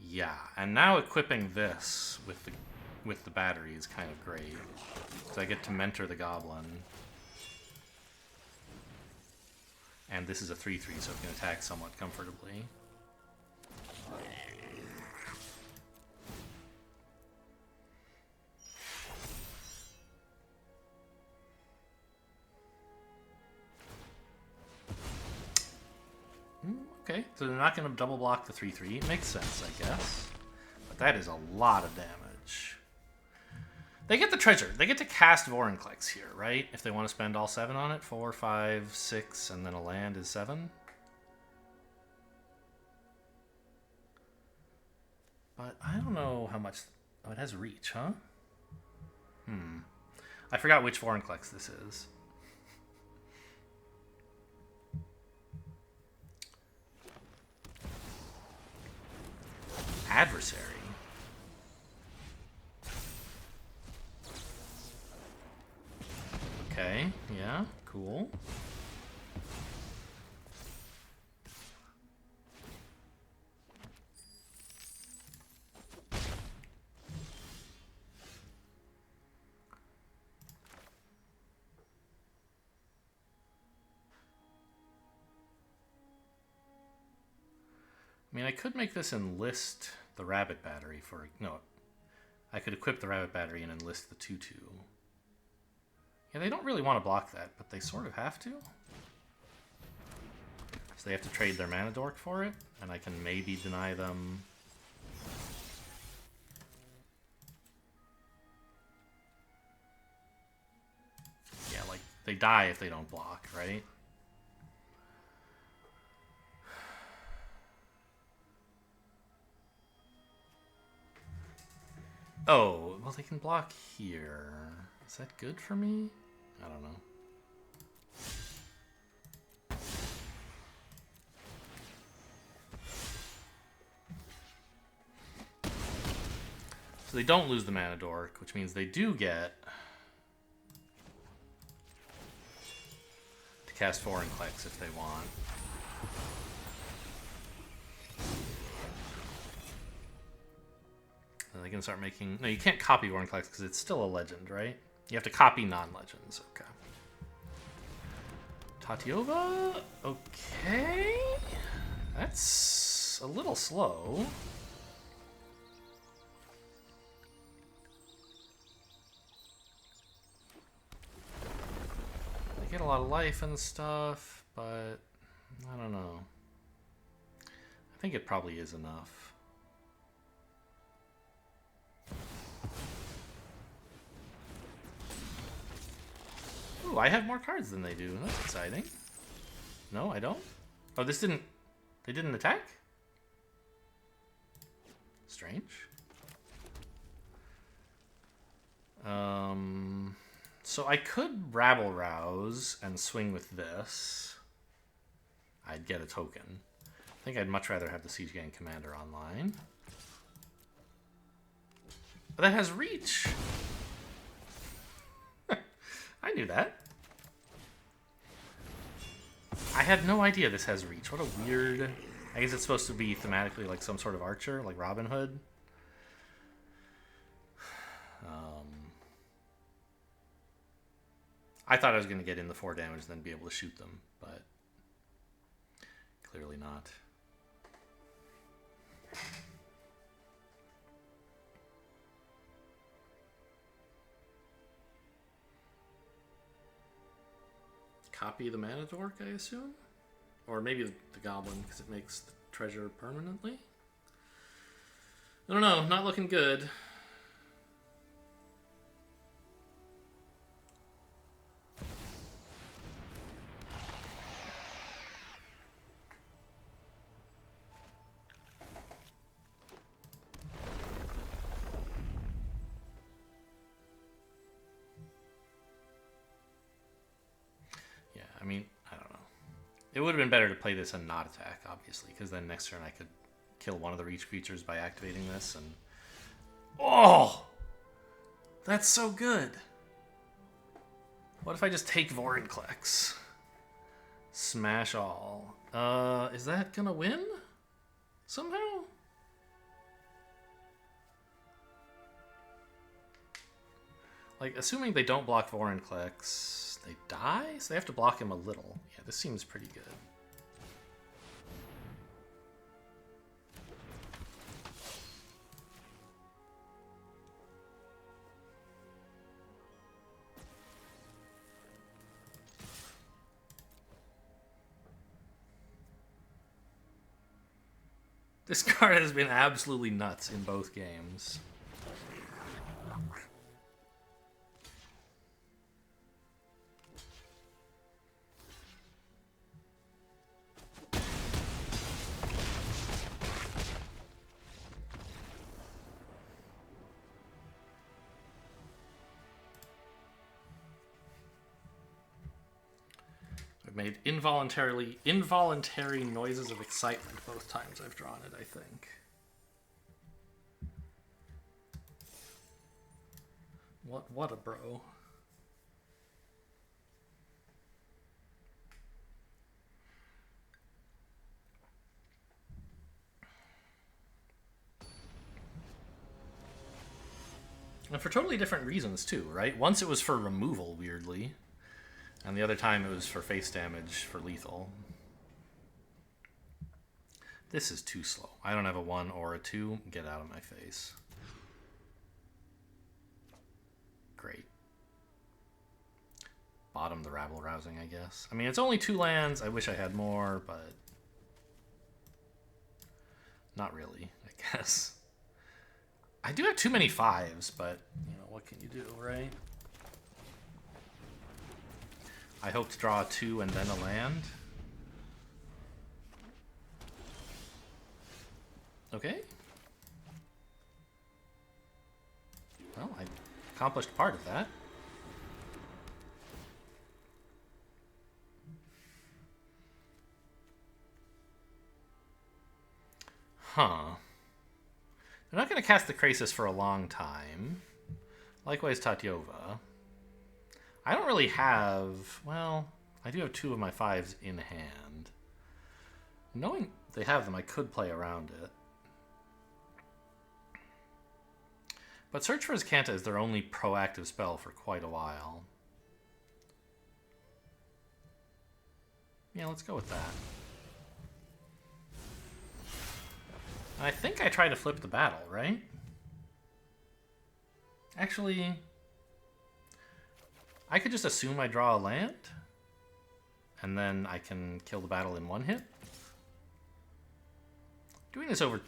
Yeah, and now equipping this with the battery is kind of great. So I get to mentor the goblin. And this is a 3/3, so it can attack somewhat comfortably. Okay, so they're not going to double block the 3/3. It makes sense, I guess. But that is a lot of damage. They get the treasure. They get to cast Vorinclex here, right? If they want to spend all 7 on it. 4, 5, 6, and then a land is 7. But I don't know how much... Oh, it has reach, huh? I forgot which Vorinclex this is. Adversary. Okay, yeah, cool. I mean, I could make this enlist the rabbit battery for... No, I could equip the rabbit battery and enlist the 2/2. Yeah, they don't really want to block that, but they sort of have to. So they have to trade their mana dork for it, and I can maybe deny them. Yeah, like, they die if they don't block, right? Oh, well, they can block here. Is that good for me? I don't know. So they don't lose the mana dork, which means they do get to cast Foreign Clicks if they want. And they can start making... No, you can't copy Foreign Clicks because it's still a legend, right? You have to copy non-legends. Okay. Tatiova? Okay. That's a little slow. They get a lot of life and stuff, but I don't know. I think it probably is enough. Ooh, I have more cards than they do. That's exciting. No, I don't? Oh, this didn't... They didn't attack? Strange. So I could Rabble Rouse and swing with this. I'd get a token. I think I'd much rather have the Siege Gang Commander online. But that has reach! I knew that. I had no idea this has reach. What a weird... I guess it's supposed to be thematically like some sort of archer, like Robin Hood. I thought I was going to get in the 4 damage and then be able to shoot them, but clearly not. Copy the mana dork, I assume? Or maybe the goblin, because it makes the treasure permanently? I don't know, not looking good. I mean, I don't know. It would have been better to play this and not attack, obviously, because then next turn I could kill one of the reach creatures by activating this, and... Oh! That's so good! What if I just take Vorinclex? Smash all. Is that gonna win? Somehow? Like, assuming they don't block Vorinclex... They die? So they have to block him a little. Yeah, this seems pretty good. This card has been absolutely nuts in both games. I've made involuntary noises of excitement both times I've drawn it, I think. What a bro. And for totally different reasons too, right? Once it was for removal, weirdly. And the other time it was for face damage for lethal. This is too slow. I don't have a 1 or a 2. Get out of my face. Great. Bottom the rabble rousing, I guess. I mean, it's only 2 lands. I wish I had more, but Not really, I guess. I do have too many 5s, but, you know, what can you do, right? I hope to draw a 2 and then a land. Okay. Well, I accomplished part of that. Huh. They're not going to cast the Krasis for a long time. Likewise, Tatyova. I don't really have... Well, I do have 2 of my 5s in hand. Knowing they have them, I could play around it. But Search for Azcanta is their only proactive spell for quite a while. Yeah, let's go with that. And I think I try to flip the battle, right? Actually, I could just assume I draw a land, and then I can kill the battle in 1 hit. Doing this over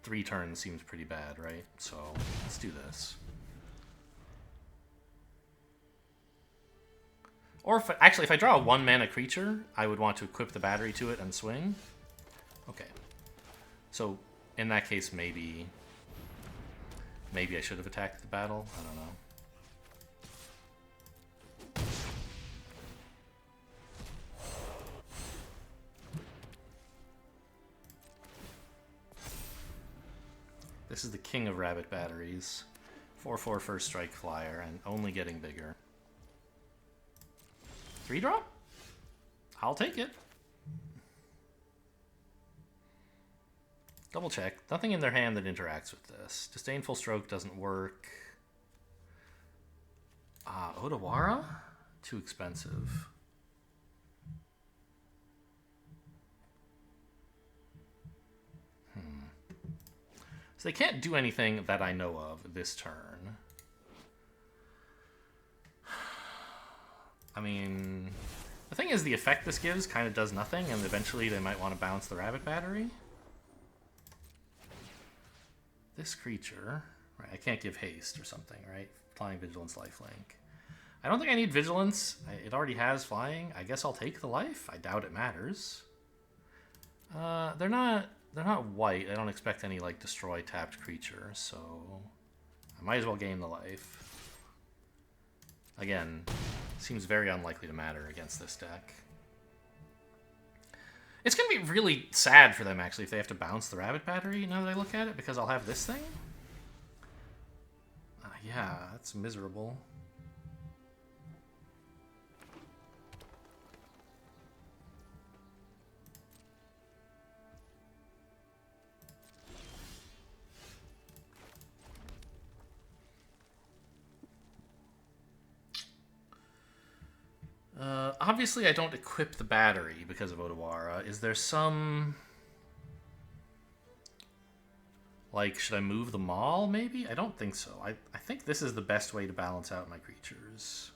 3 turns seems pretty bad, right? So let's do this. Or if I draw a 1-mana creature, I would want to equip the battery to it and swing. Okay. So in that case, maybe I should have attacked the battle. I don't know. This is the king of rabbit batteries. 4/4 first strike flyer, and only getting bigger. 3-drop? I'll take it. Double check. Nothing in their hand that interacts with this. Disdainful Stroke doesn't work. Odawara? Too expensive. So they can't do anything that I know of this turn. I mean, the thing is the effect this gives kind of does nothing, and eventually they might want to bounce the rabbit battery. This creature, right, I can't give haste or something, right? Flying, Vigilance, Lifelink. I don't think I need Vigilance. It already has flying. I guess I'll take the life. I doubt it matters. They're not white. I don't expect any, like, destroy tapped creature, so I might as well gain the life. Again, seems very unlikely to matter against this deck. It's going to be really sad for them, actually, if they have to bounce the rabbit battery, now that I look at it, because I'll have this thing. Yeah, that's miserable. Obviously, I don't equip the battery because of Odawara. Is there some... Like, should I move the Maul, maybe? I don't think so. I think this is the best way to balance out my creatures.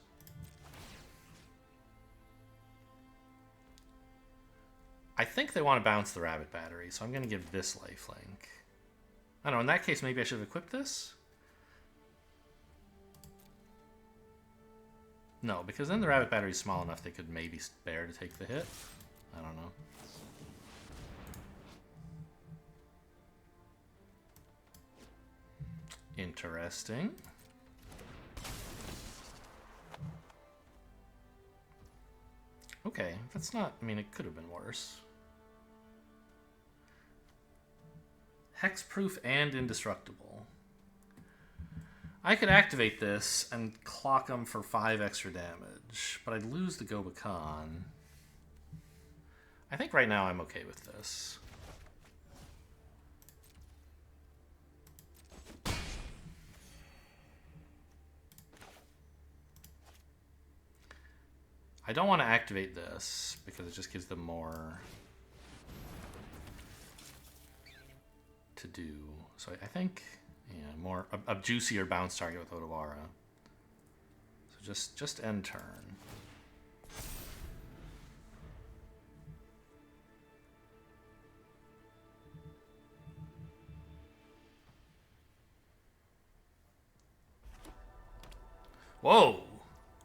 I think they want to bounce the rabbit battery, so I'm going to give this lifelink. I don't know, in that case, maybe I should have equipped this? No, because then the rabbit battery is small enough they could maybe bear to take the hit. I don't know. Interesting. Okay, that's not... I mean, it could have been worse. Hexproof and indestructible. I could activate this and clock them for 5 extra damage, but I'd lose the Gobakhan't. I think right now I'm okay with this. I don't want to activate this because it just gives them more to do. So I think, yeah, more a juicier bounce target with Odawara. So just end turn. Whoa!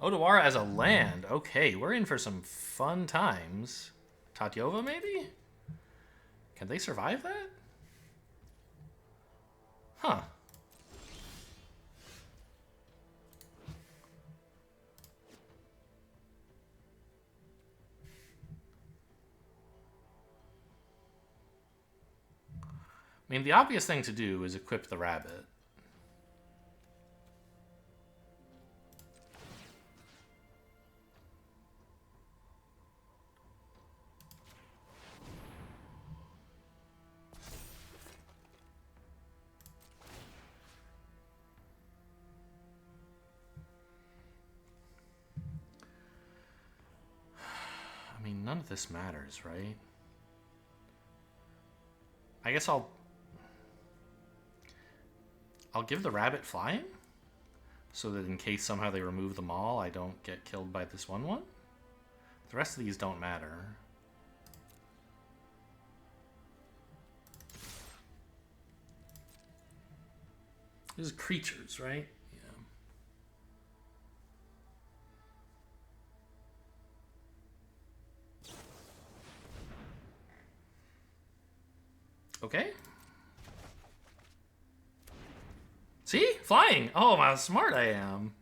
Odawara as a land. Okay, we're in for some fun times. Tatyova, maybe? Can they survive that? Huh. I mean, the obvious thing to do is equip the rabbit. I mean, none of this matters, right? I guess I'll give the rabbit flying, so that in case somehow they remove them all, I don't get killed by this one. The rest of these don't matter. This is creatures, right? Yeah. Okay. See? Flying! Oh, how smart I am.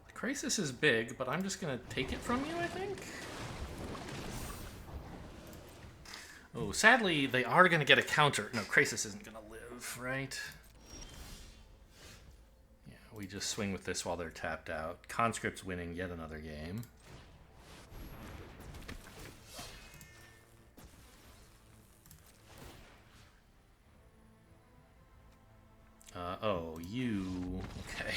The crisis is big, but I'm just gonna take it from you, I think? Oh, sadly, they are going to get a counter. No, Krasis isn't going to live, right? Yeah, we just swing with this while they're tapped out. Conscript's winning yet another game. Oh, you... Okay.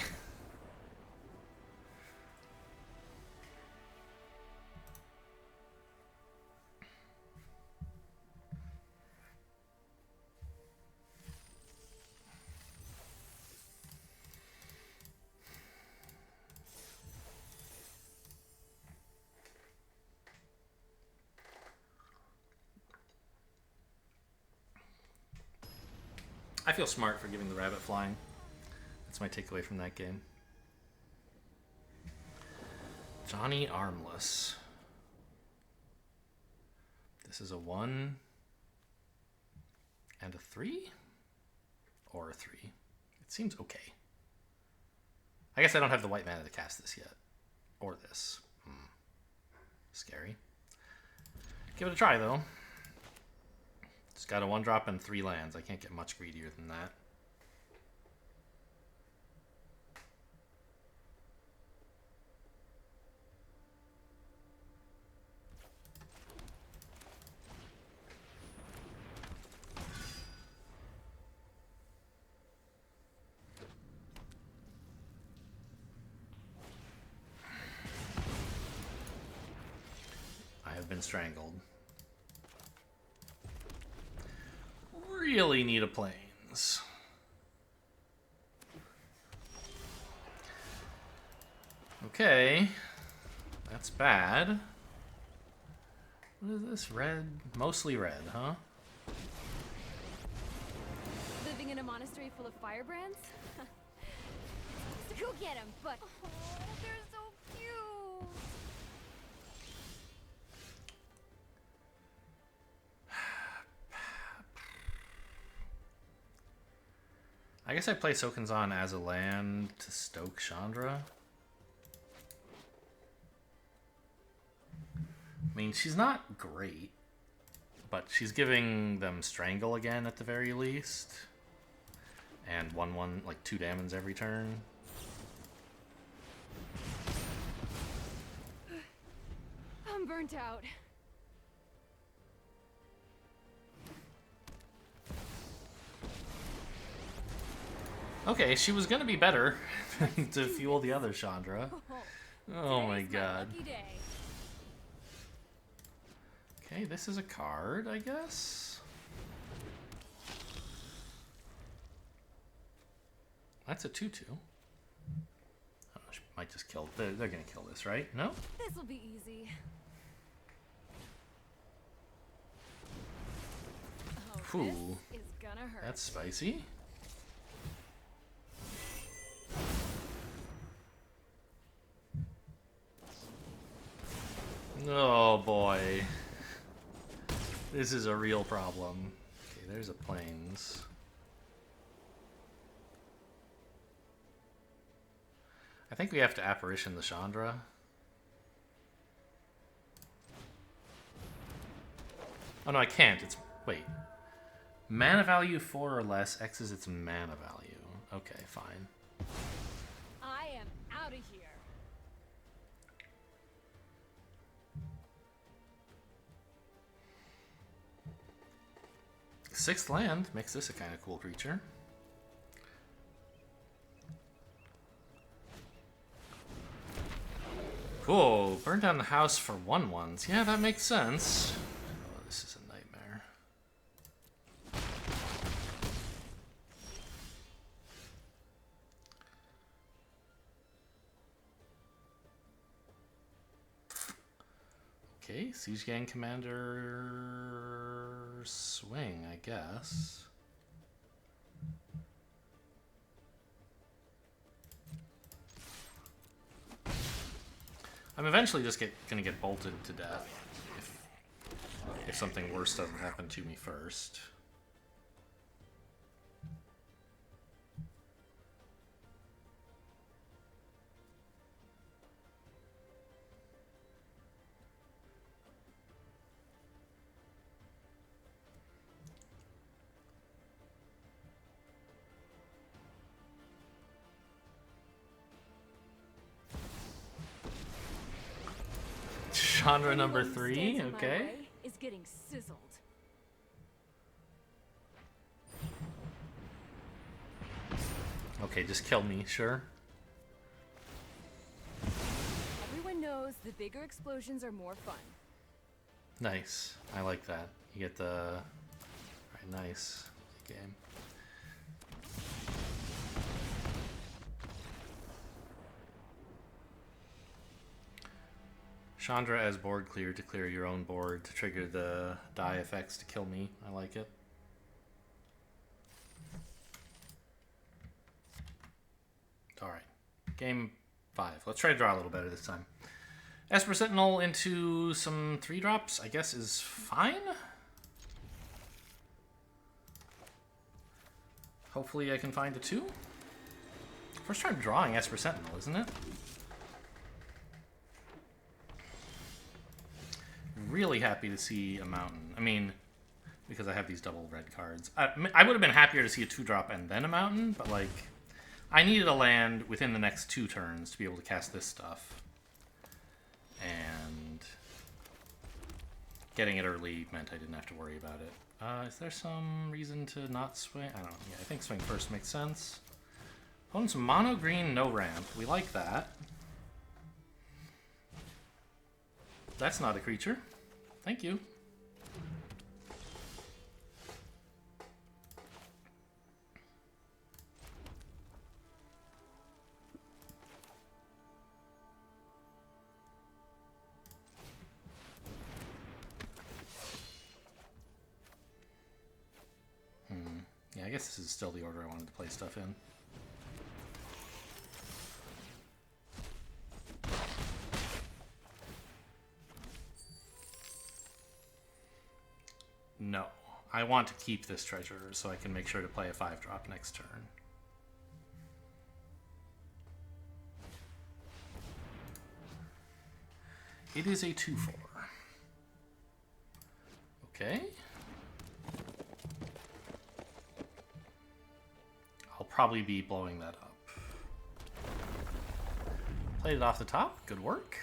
I feel smart for giving the rabbit flying. That's my takeaway from that game. Johnny Armless. This is a 1 and a 3? Or a 3. It seems okay. I guess I don't have the white mana to cast this yet. Or this. Scary. Give it a try, though. It's got a 1-drop and 3 lands. I can't get much greedier than that. I have been strangled. Really need a plains. Okay. That's bad. What is this? Red? Mostly red, huh? Living in a monastery full of firebrands? Go get him, but... Oh, they're so cute! I guess I play Sokanzan as a land to stoke Chandra. I mean, she's not great, but she's giving them Strangle again at the very least. And 1/1, like 2 damage every turn. I'm burnt out. Okay, she was gonna be better to fuel the other Chandra. Oh my god. Lucky day. Okay, this is a card, I guess. That's a 2-2. Oh, she might just kill. They're gonna kill this, right? No? This'll be easy. Oh, Ooh, this is gonna hurt. that's spicy. Oh boy. This is a real problem. Okay, there's a plains. I think we have to apparition the Chandra. Oh no, I can't. It's wait. Mana value 4 or less. X is its mana value. Okay, fine. I am out of here. Sixth land makes this a kind of cool creature. Cool. Burn down the house for 1/1s. Yeah, that makes sense. Oh, this is a nightmare. Okay, Siege Gang Commander swing, I guess. I'm eventually just gonna get bolted to death if something worse doesn't happen to me first. Genre number 3, okay. Is getting sizzled. Okay, just kill me, sure. Everyone knows the bigger explosions are more fun. Nice. I like that. You get the... Alright, nice game. Chandra as board clear to clear your own board to trigger the die effects to kill me. I like it. Alright. Game 5. Let's try to draw a little better this time. Esper Sentinel into some 3-drops, I guess, is fine. Hopefully I can find a 2. First time drawing Esper Sentinel, isn't it? Really happy to see a mountain. I mean, because I have these double red cards. I would have been happier to see a 2-drop and then a mountain, but like, I needed a land within the next 2 turns to be able to cast this stuff. And getting it early meant I didn't have to worry about it. Is there some reason to not swing? I don't know. Yeah, I think swing first makes sense. Opponent's mono green, no ramp. We like that. That's not a creature. Thank you. Yeah, I guess this is still the order I wanted to play stuff in. No. I want to keep this treasure so I can make sure to play a 5-drop next turn. It is a 2/4. Okay. I'll probably be blowing that up. Played it off the top. Good work.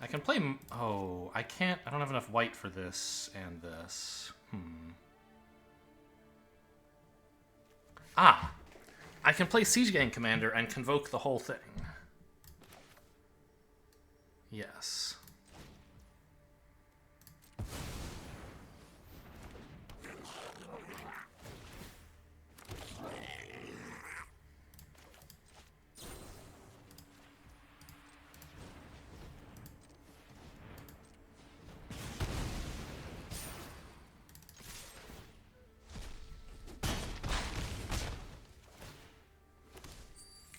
I can play... Oh, I can't... I don't have enough white for this and this. Ah! I can play Siege Gang Commander and convoke the whole thing. pass.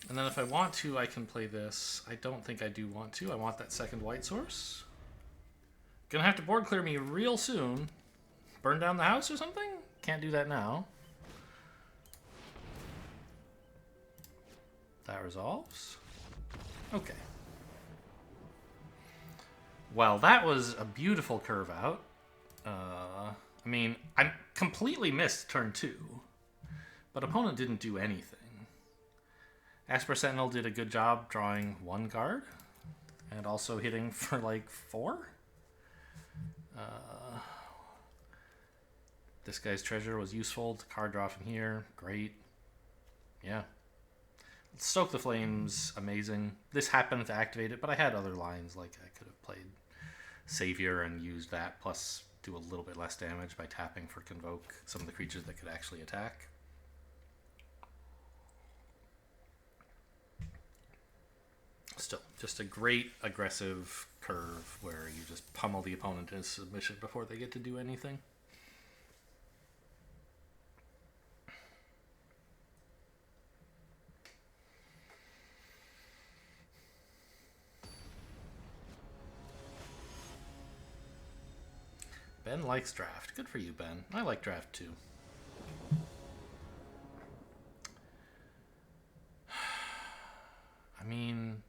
And then if I want to, I can play this. I don't think I do want to. I want that second white source. Gonna have to board clear me real soon. Burn down the house or something? Can't do that now. That resolves. Okay. Well, that was a beautiful curve out. I mean, I completely missed turn 2. But opponent didn't do anything. Asper Sentinel did a good job drawing 1 card. And also hitting for like 4. This guy's treasure was useful. The card draw from here. Great. Yeah. Stoke the Flames, amazing. This happened to activate it, but I had other lines. Like I could have played Savior and used that, plus do a little bit less damage by tapping for Convoke some of the creatures that could actually attack. Still, just a great aggressive curve where you just pummel the opponent in submission before they get to do anything. Ben likes draft. Good for you, Ben. I like draft too. I mean,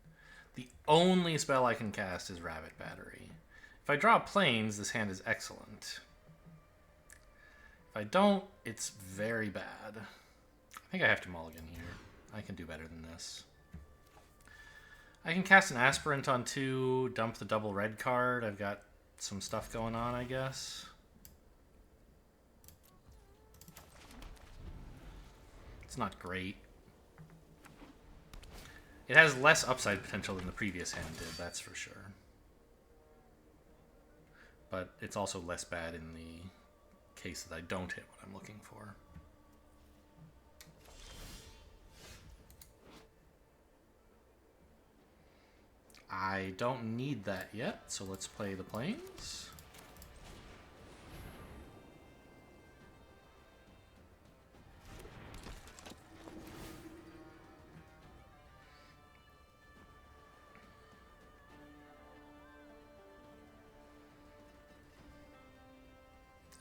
the only spell I can cast is Rabbit Battery. If I draw planes, this hand is excellent. If I don't, it's very bad. I think I have to mulligan here. I can do better than this. I can cast an Aspirant on 2, dump the double red card. I've got some stuff going on, I guess. It's not great. It has less upside potential than the previous hand did, that's for sure. But it's also less bad in the case that I don't hit what I'm looking for. I don't need that yet, so let's play the planes.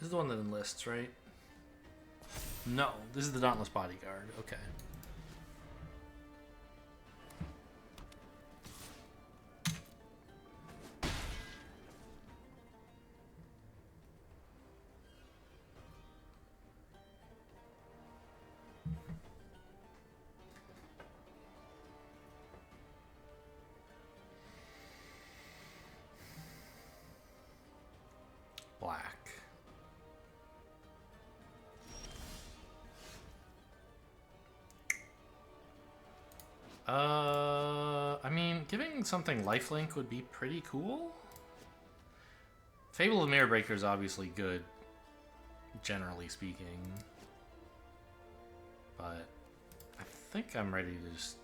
This is the one that enlists, right? No, this is the Dauntless Bodyguard. Okay. Black. I mean, giving something lifelink would be pretty cool. Fable of Mirror Breaker is obviously good, generally speaking. But I think I'm ready to just...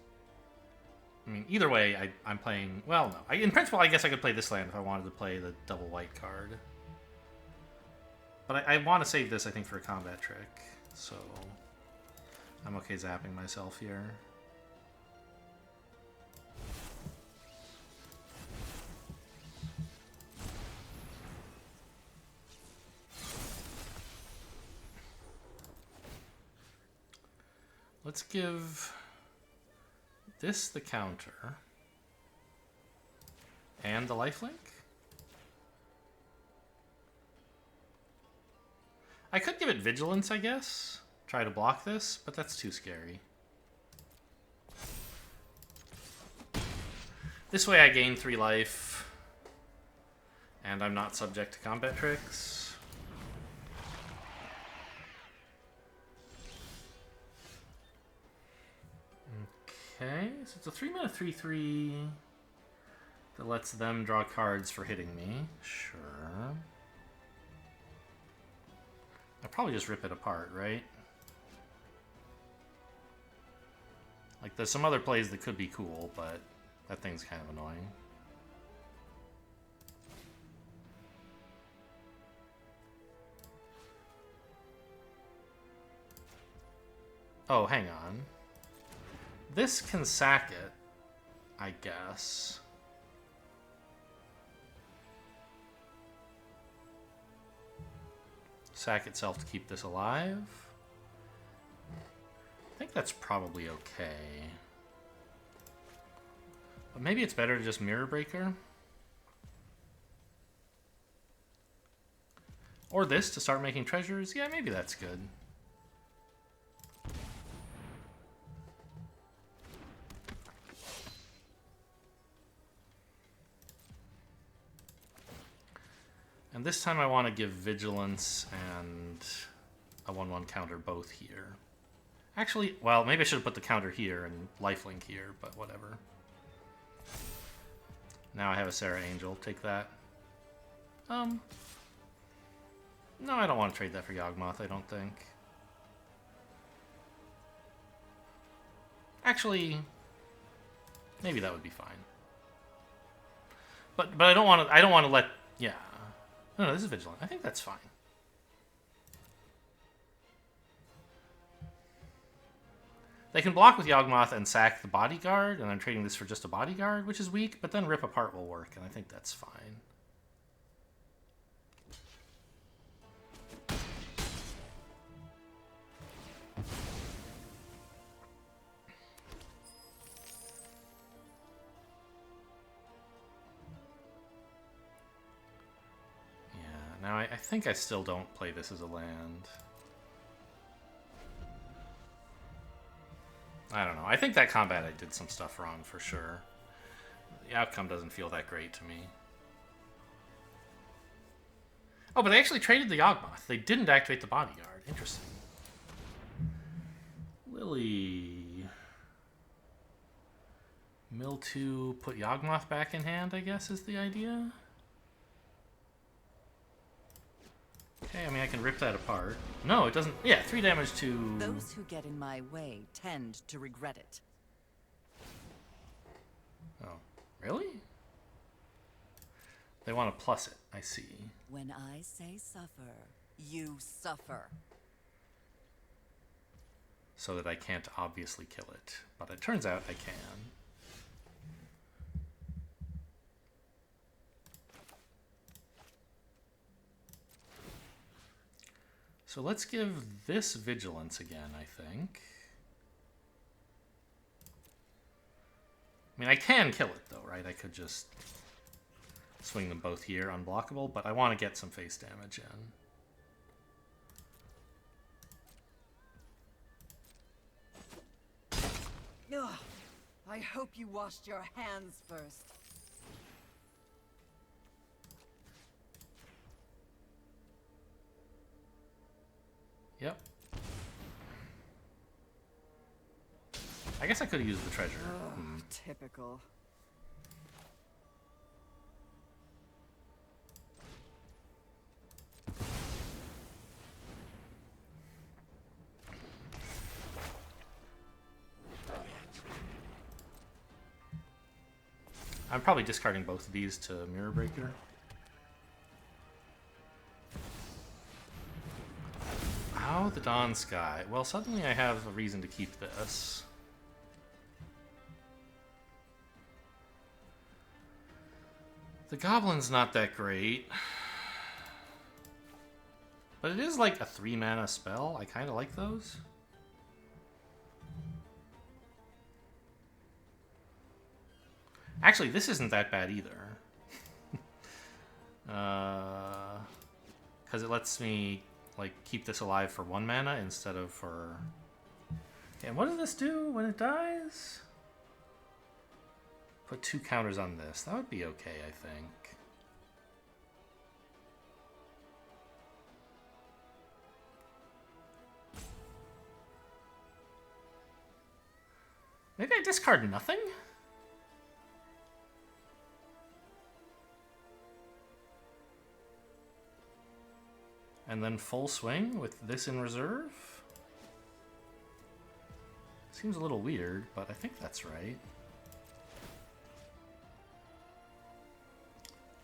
I mean, either way, I'm playing... Well, no. In principle, I guess I could play this land if I wanted to play the double white card. But I want to save this, I think, for a combat trick. So I'm okay zapping myself here. Let's give this the counter and the lifelink. I could give it vigilance, I guess. Try to block this, but that's too scary. This way I gain 3 life, and I'm not subject to combat tricks. Okay, so it's a 3-mana 3/3. that lets them draw cards for hitting me. Sure. I probably just rip it apart, right? Like, there's some other plays that could be cool, but that thing's kind of annoying. Oh, hang on. This can sack it, I guess. Sack itself to keep this alive. I think that's probably okay. But maybe it's better to just Mirror Breaker. Or this to start making treasures. Yeah, maybe that's good. And this time I want to give Vigilance and a 1/1 counter both here. Actually, well, maybe I should have put the counter here and lifelink here, but whatever. Now I have a Sarah Angel. Take that. No, I don't want to trade that for Yawgmoth, I don't think. Actually, maybe that would be fine. But I don't want to let, yeah. No, this is Vigilant. I think that's fine. They can block with Yawgmoth and sack the Bodyguard, and I'm trading this for just a Bodyguard, which is weak, but then Rip Apart will work, and I think that's fine. Yeah, now I think I still don't play this as a land. I don't know. I think that combat I did some stuff wrong for sure. The outcome doesn't feel that great to me. Oh, but they actually traded the Yawgmoth. They didn't activate the Bodyguard. Interesting. Lily. Mill 2, put Yawgmoth back in hand, I guess, is the idea. Okay, I mean, I can rip that apart. No, it doesn't. Yeah, 3 damage to... Those who get in my way tend to regret it. Oh, really? They want to plus it, I see. When I say suffer, you suffer. So that I can't obviously kill it. But it turns out I can. So let's give this Vigilance again, I think. I mean, I can kill it, though, right? I could just swing them both here, unblockable, but I want to get some face damage in. Ugh, I hope you washed your hands first. Yep. I guess I could have used the treasure. Typical. I'm probably discarding both of these to Mirror Breaker. Oh, the Dawn Sky. Well, suddenly I have a reason to keep this. The Goblin's not that great. But it is like a 3-mana spell. I kind of like those. Actually, this isn't that bad either. Because it lets me like keep this alive for 1 mana instead of for... Okay, and what does this do when it dies? Put 2 counters on this. That would be okay, I think. Maybe I discard nothing? And then full swing with this in reserve? Seems a little weird, but I think that's right.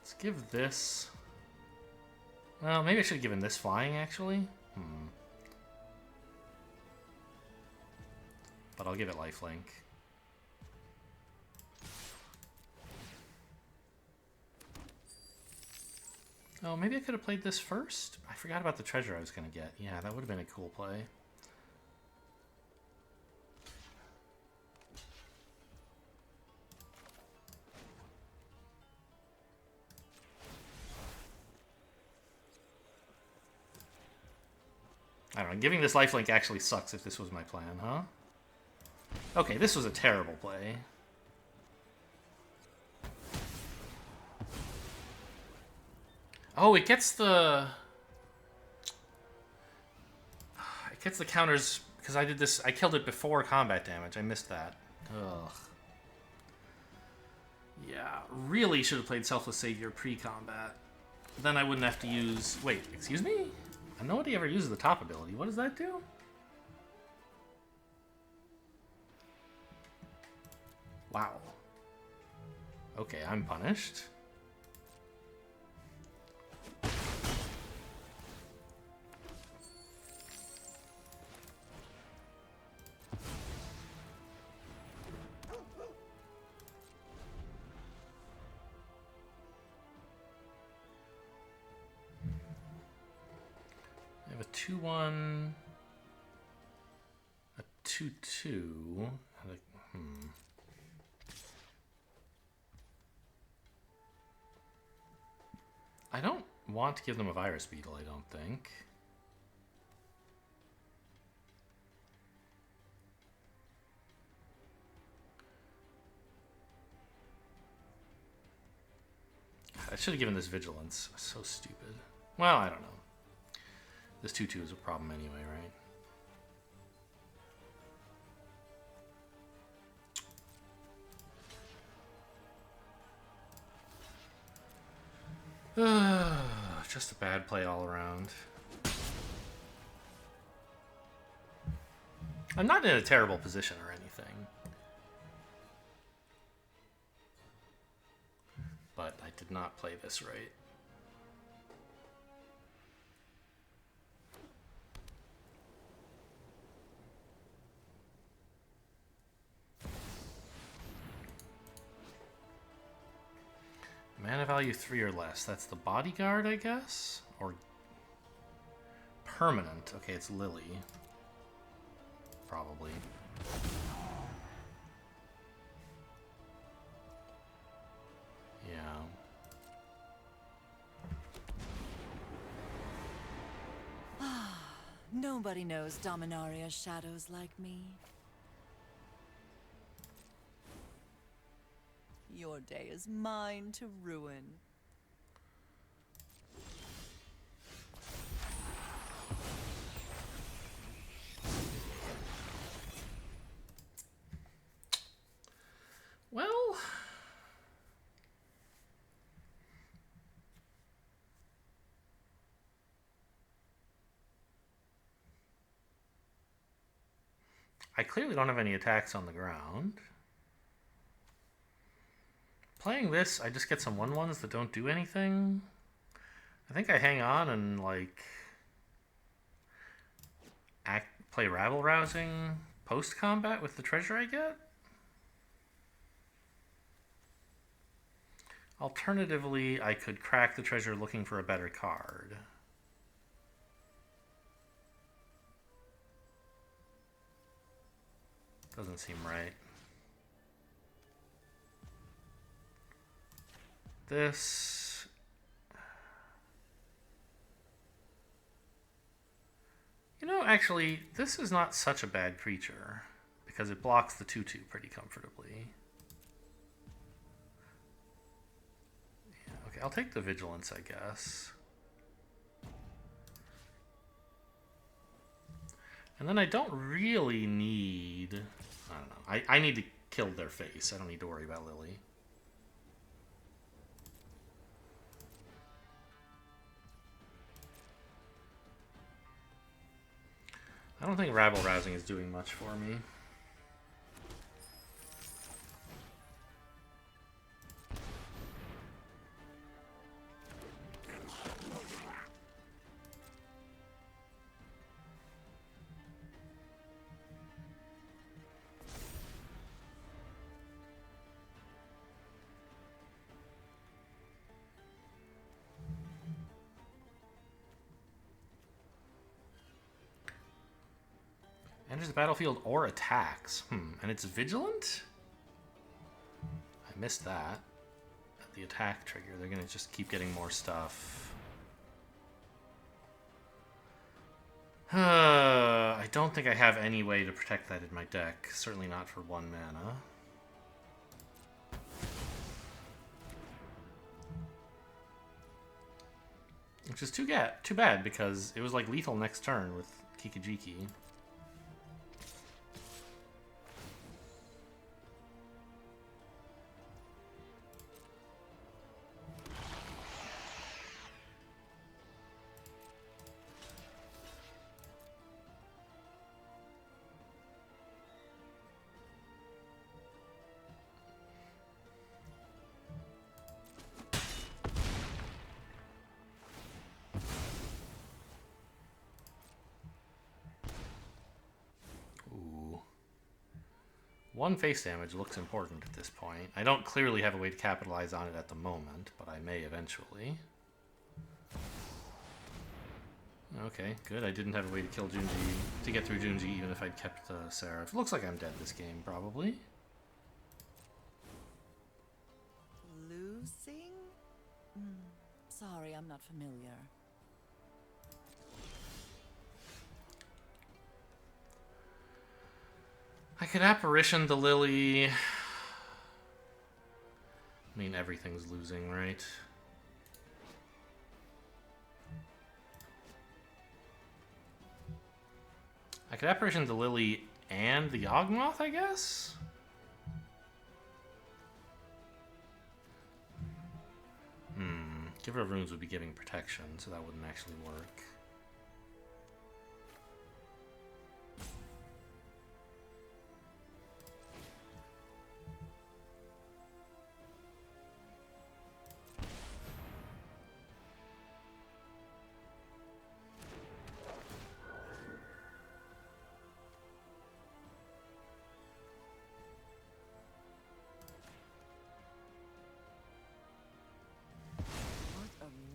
Let's give this... Well, maybe I should have given this flying, actually. But I'll give it lifelink. Oh, maybe I could have played this first? I forgot about the treasure I was going to get. Yeah, that would have been a cool play. I don't know, giving this lifelink actually sucks if this was my plan, huh? Okay, this was a terrible play. Oh, it gets the... It gets the counters, because I did this... I killed it before combat damage. I missed that. Ugh. Yeah, really should have played Selfless Savior pre-combat. Then I wouldn't have to use... Wait, excuse me? Nobody ever uses the top ability. What does that do? Wow. Okay, I'm punished. I have a 2-1, a 2-2, I don't want to give them a Virus Beetle, I don't think. I should have given this Vigilance. So stupid. Well, I don't know. This 2-2 is a problem anyway, right? Just a bad play all around. I'm not in a terrible position or anything. But I did not play this right. Mana value 3 or less. That's the bodyguard, I guess? Or permanent. Okay, it's Lily. Probably. Yeah. Nobody knows Dominaria's shadows like me. Your day is mine to ruin. Well... I clearly don't have any attacks on the ground. Playing this, I just get some 1/1s that don't do anything. I think I hang on and, like, play rabble-rousing post-combat with the treasure I get. Alternatively, I could crack the treasure looking for a better card. Doesn't seem right. This... You know, actually, this is not such a bad creature, because it blocks the 2/2 pretty comfortably. Yeah, okay, I'll take the Vigilance, I guess. And then I don't really need... I don't know. I need to kill their face. I don't need to worry about Lily. I don't think rabble rousing is doing much for me. Enters the battlefield or attacks. And it's vigilant? I missed that. At the attack trigger, they're gonna just keep getting more stuff. I don't think I have any way to protect that in my deck. Certainly not for 1 mana. Which is too bad, because it was like lethal next turn with Kikijiki. One face damage looks important at this point. I don't clearly have a way to capitalize on it at the moment, but I may eventually. Okay, good. I didn't have a way to kill Junji, to get through Junji, even if I'd kept Seraph. Looks like I'm dead this game, probably. Losing? Sorry, I'm not familiar. I could Apparition the Lily. I mean, everything's losing, right? I could Apparition the Lily and the Yawgmoth, I guess? Giver of Runes would be giving protection, so that wouldn't actually work.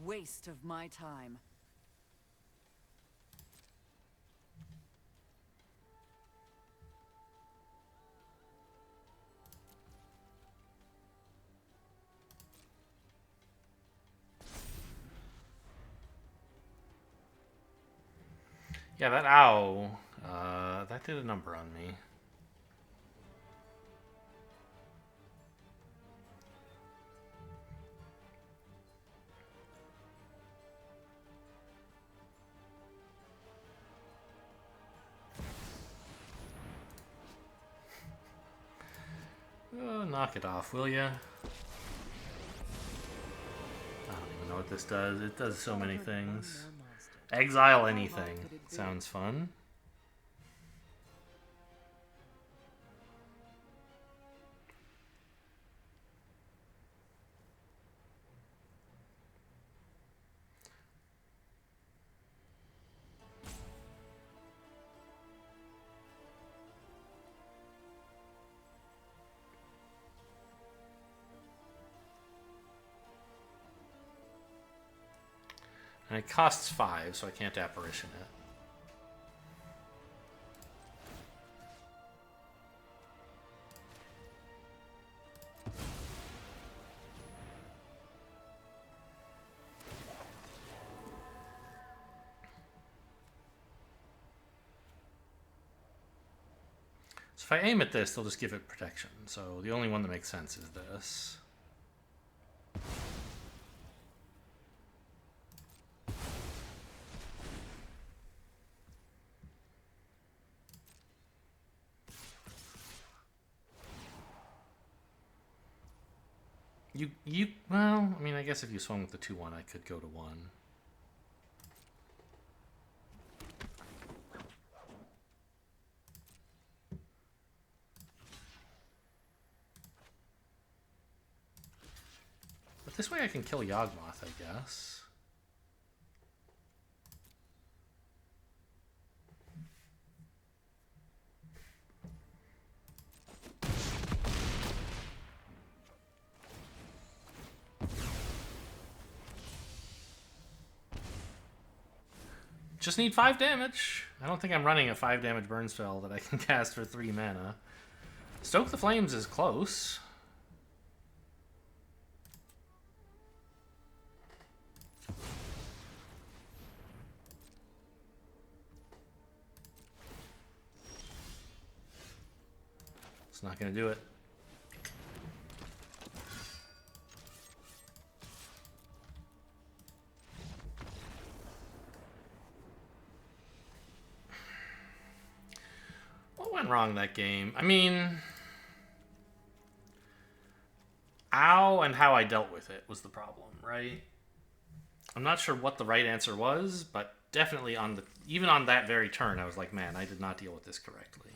Waste of my time. Yeah, that owl, that did a number on me. Oh, knock it off, will ya? I don't even know what this does. It does so many things. Exile anything. Sounds fun. And it costs 5, so I can't Apparition it. So if I aim at this, they'll just give it protection. So the only one that makes sense is this. Well, I mean, I guess if you swung with the 2-1, I could go to 1. But this way I can kill Yawgmoth, I guess. Just need 5 damage. I don't think I'm running a 5 damage burn spell that I can cast for 3 mana. Stoke the Flames is close. It's not going to do it. What went wrong that game? I mean, ow and how I dealt with it was the problem, right? I'm not sure what the right answer was, but definitely even on that very turn, I was like, man, I did not deal with this correctly.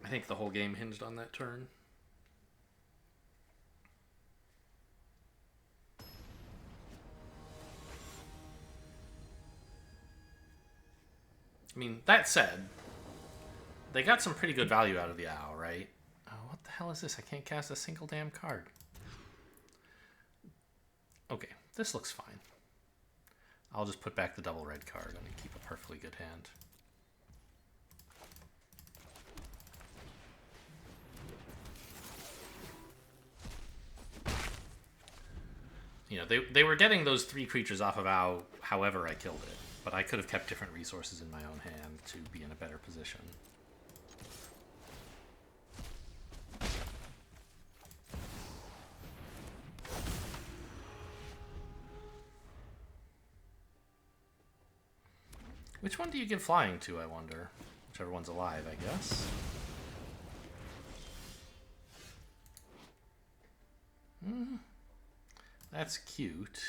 I think the whole game hinged on that turn. I mean, that said, they got some pretty good value out of the owl, right? Oh, what the hell is this? I can't cast a single damn card. Okay, this looks fine. I'll just put back the double red card and keep a perfectly good hand. You know, they were getting those 3 creatures off of owl however I killed it. But I could have kept different resources in my own hand to be in a better position. Which one do you give flying to, I wonder? Whichever one's alive, I guess. That's cute.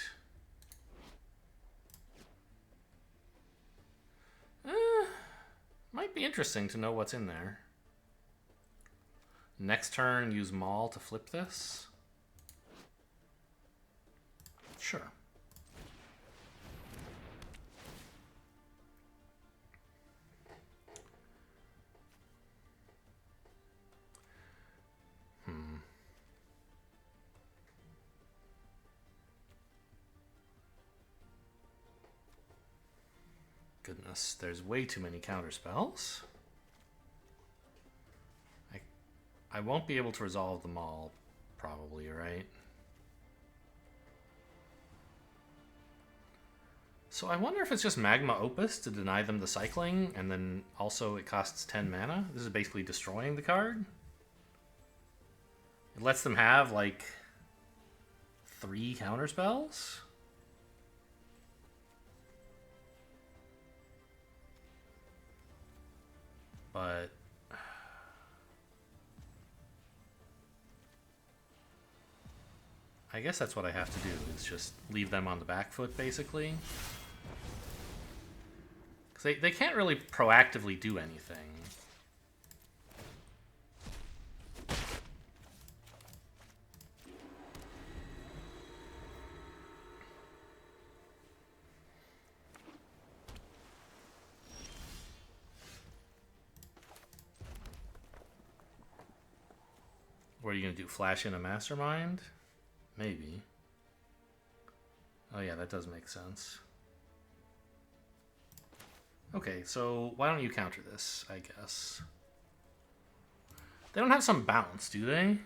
Might be interesting to know what's in there. Next turn, use Maul to flip this. Sure. Goodness, there's way too many counter spells. I won't be able to resolve them all, probably, right? So I wonder if it's just Magma Opus to deny them the cycling, and then also it costs 10 mana? This is basically destroying the card? It lets them have, like, 3 counter spells? But I guess that's what I have to do, is just leave them on the back foot, basically. Because they can't really proactively do anything. What are you going to do? Flash in a Mastermind? Maybe. Oh yeah, that does make sense. Okay, so why don't you counter this, I guess? They don't have some bounce, do they?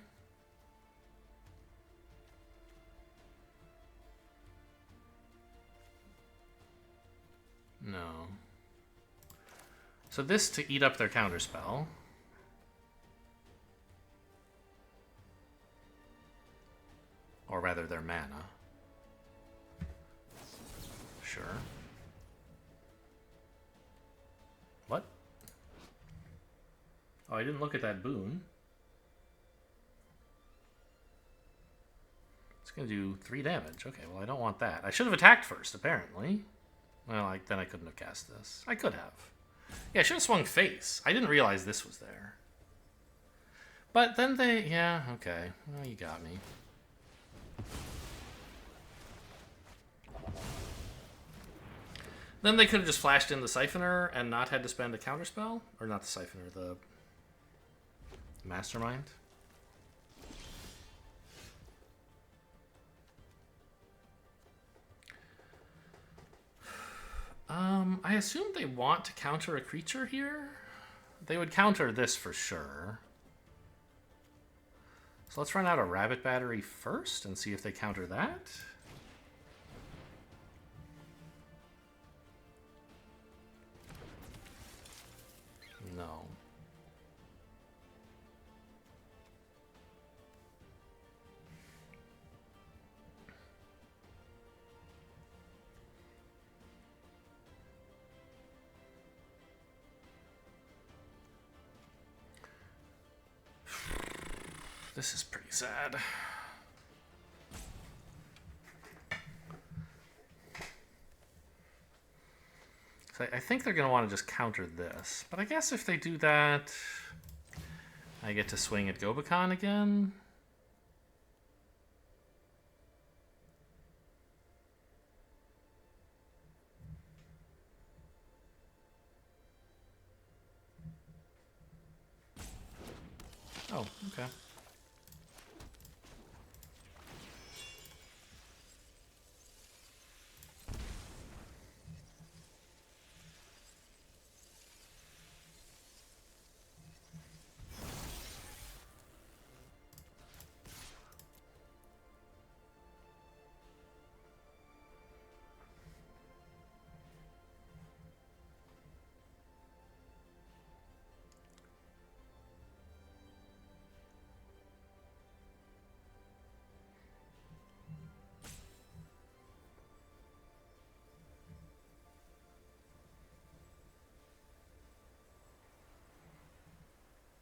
No. So this to eat up their counterspell. Or rather, their mana. Sure. What? Oh, I didn't look at that boon. It's going to do 3 damage. Okay, well, I don't want that. I should have attacked first, apparently. Well, then I couldn't have cast this. I could have. Yeah, I should have swung face. I didn't realize this was there. But then they... Yeah, okay. Well, you got me. Then they could have just flashed in the Siphoner and not had to spend a counterspell? Or not the Siphoner, the Mastermind? I assume they want to counter a creature here? They would counter this for sure. So let's run out a Rabbit Battery first and see if they counter that. No. This is pretty sad. So I think they're going to want to just counter this. But I guess if they do that, I get to swing at Gobakhan't again. Oh, okay.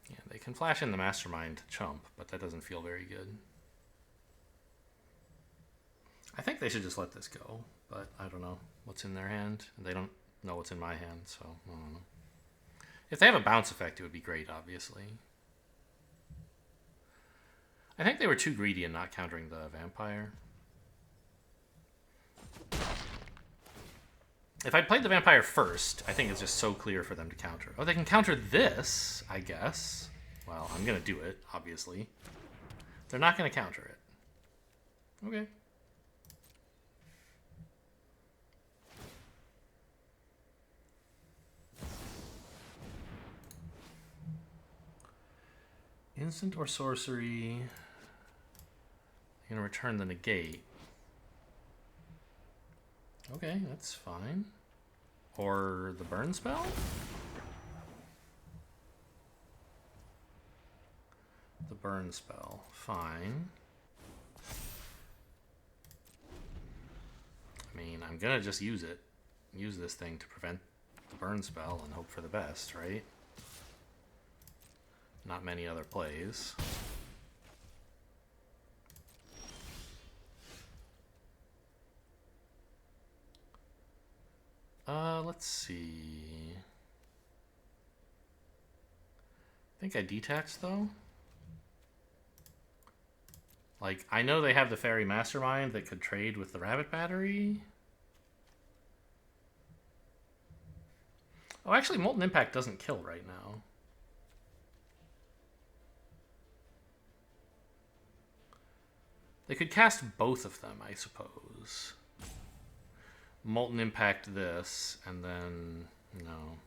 Yeah, they can flash in the Mastermind to chump, but that doesn't feel very good. I think they should just let this go, but I don't know what's in their hand. And they don't know what's in my hand, so I don't know. If they have a bounce effect, it would be great, obviously. I think they were too greedy in not countering the vampire. If I'd played the vampire first, I think it's just so clear for them to counter. Oh, they can counter this, I guess. Well, I'm going to do it, obviously. They're not going to counter it. Okay. Instant or sorcery. You're going to return the negate. Okay, that's fine. Or the burn spell? The burn spell. Fine. I mean, I'm going to just use it. Use this thing to prevent the burn spell and hope for the best, right? Not many other plays. Let's see. I think I detached, though. Like, I know they have the Fairy Mastermind that could trade with the Rabbit Battery. Oh, actually, Molten Impact doesn't kill right now. They could cast both of them, I suppose. Molten Impact this, and then... no.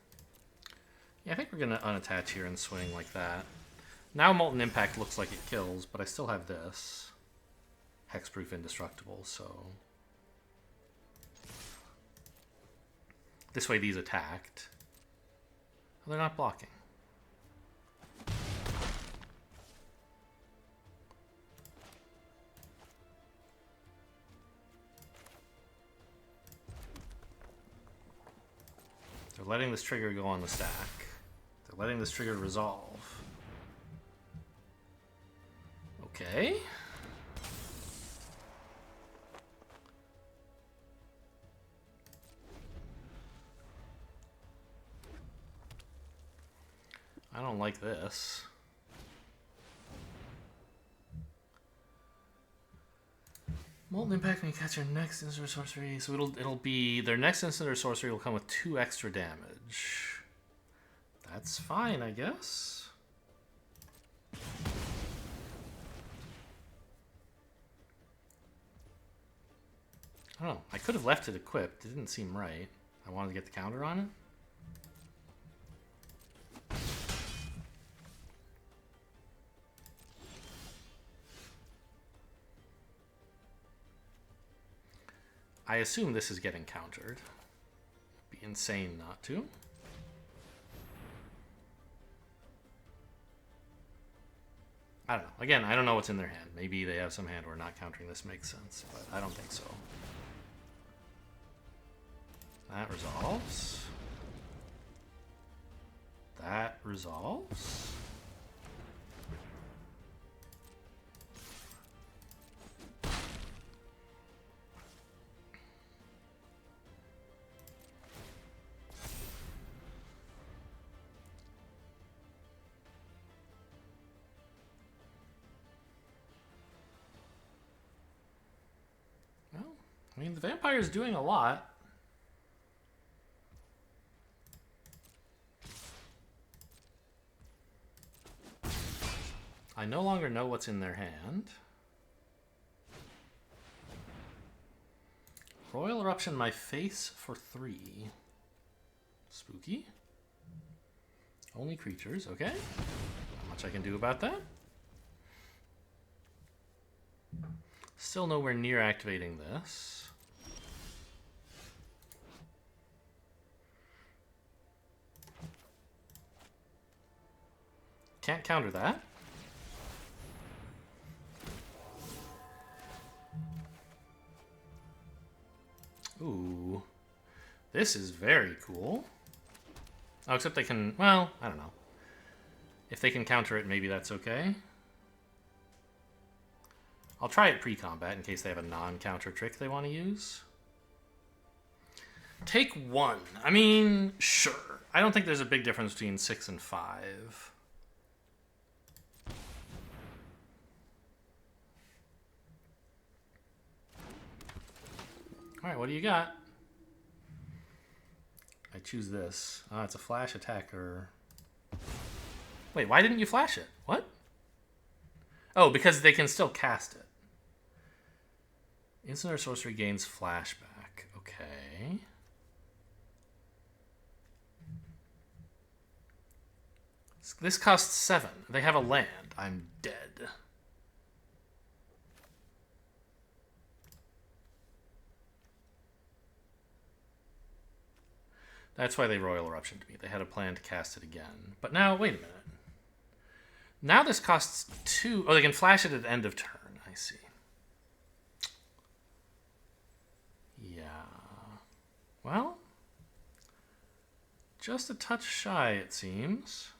Yeah, I think we're going to unattach here and swing like that. Now Molten Impact looks like it kills, but I still have this. Hexproof Indestructible, so... this way these attacked. Oh, they're not blocking. They're letting this trigger go on the stack. They're letting this trigger resolve. Okay. I don't like this. Molten Impact when you cast your next instant or sorcery. So it'll be their next instant or sorcery will come with 2 extra damage. That's fine, I guess. I don't know. I could have left it equipped. It didn't seem right. I wanted to get the counter on it. I assume this is getting countered. It'd be insane not to. I don't know. Again, I don't know what's in their hand. Maybe they have some hand where not countering this makes sense, but I don't think so. That resolves. That resolves. Well, I mean, the vampire's doing a lot. I no longer know what's in their hand. Royal Eruption my face for 3. Spooky. Only creatures, okay. Not much I can do about that. Still nowhere near activating this. Can't counter that. Ooh. This is very cool. Oh, except they can... Well, I don't know. If they can counter it, maybe that's okay. I'll try it pre-combat in case they have a non-counter trick they want to use. Take 1. I mean, sure. I don't think there's a big difference between 6 and 5. Alright, what do you got? I choose this. Ah, it's a flash attacker. Wait, why didn't you flash it? What? Oh, because they can still cast it. Instant or sorcery gains flashback. Okay. This costs 7. They have a land. I'm dead. That's why they Royal Eruption to me. They had a plan to cast it again. But now, wait a minute. Now this costs 2. Oh, they can flash it at the end of turn. I see. Yeah. Well, just a touch shy, it seems.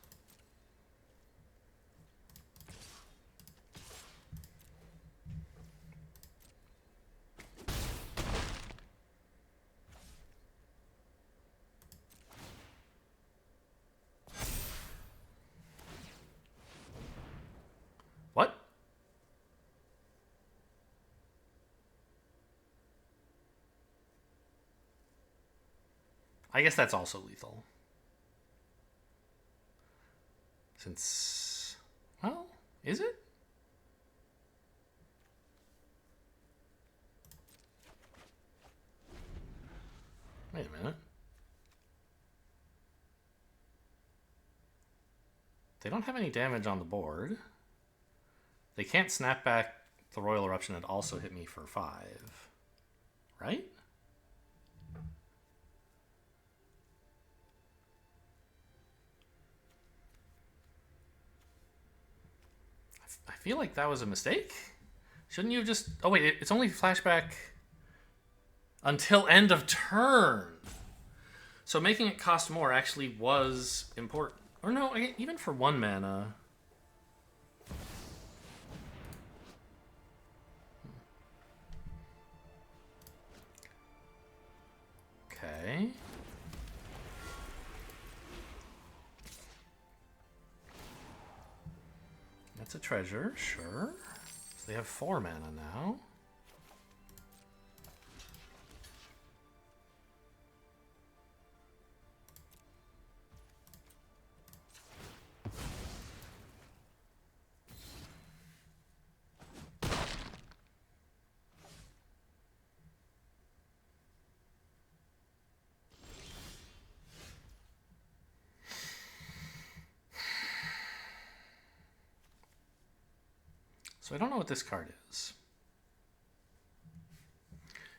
What? I guess that's also lethal. Since... Well, is it? Wait a minute. They don't have any damage on the board. They can't snap back the Royal Eruption and also hit me for 5. Right? I feel like that was a mistake. Shouldn't you have just... Oh, wait. It's only flashback until end of turn. So making it cost more actually was important. Or no, even for 1 mana... Okay. That's a treasure, sure. So they have 4 mana now. So I don't know what this card is.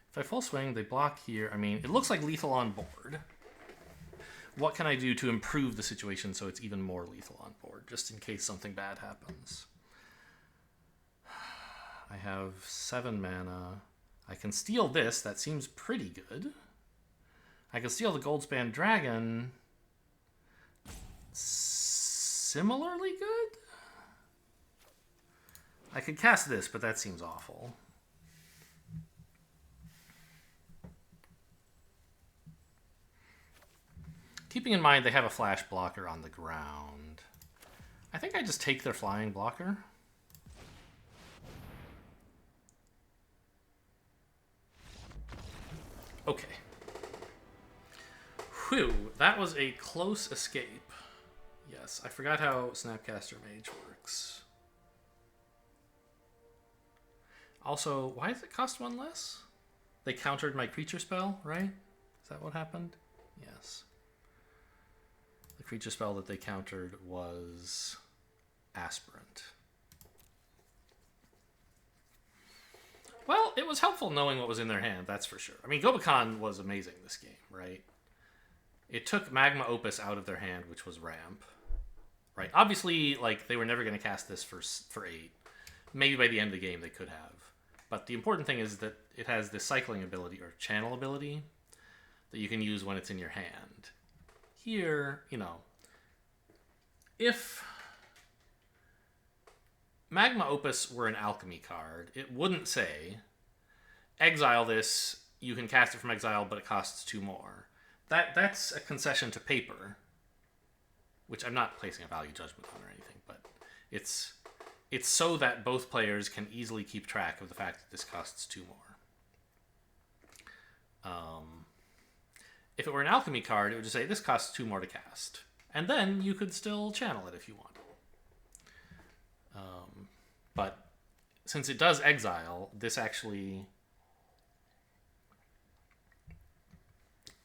If I full swing, they block here. I mean, it looks like lethal on board. What can I do to improve the situation so it's even more lethal on board, just in case something bad happens? I have 7 mana. I can steal this. That seems pretty good. I can steal the Goldspan Dragon. Similarly good? I could cast this, but that seems awful. Keeping in mind they have a flash blocker on the ground. I think I just take their flying blocker. Okay. Whew, that was a close escape. Yes, I forgot how Snapcaster Mage works. Also, why does it cost 1 less? They countered my creature spell, right? Is that what happened? Yes. The creature spell that they countered was Aspirant. Well, it was helpful knowing what was in their hand, that's for sure. I mean, Gobakhan't was amazing this game, right? It took Magma Opus out of their hand, which was ramp. Right? Obviously, like, they were never going to cast this for 8. Maybe by the end of the game they could have. But the important thing is that it has this cycling ability, or channel ability, that you can use when it's in your hand. Here, you know, if Magma Opus were an alchemy card, it wouldn't say, exile this, you can cast it from exile, but it costs 2 more. That's a concession to paper, which I'm not placing a value judgment on or anything, but it's so that both players can easily keep track of the fact that this costs 2 more. If it were an alchemy card, it would just say, this costs 2 more to cast. And then you could still channel it if you want. But since it does exile, this actually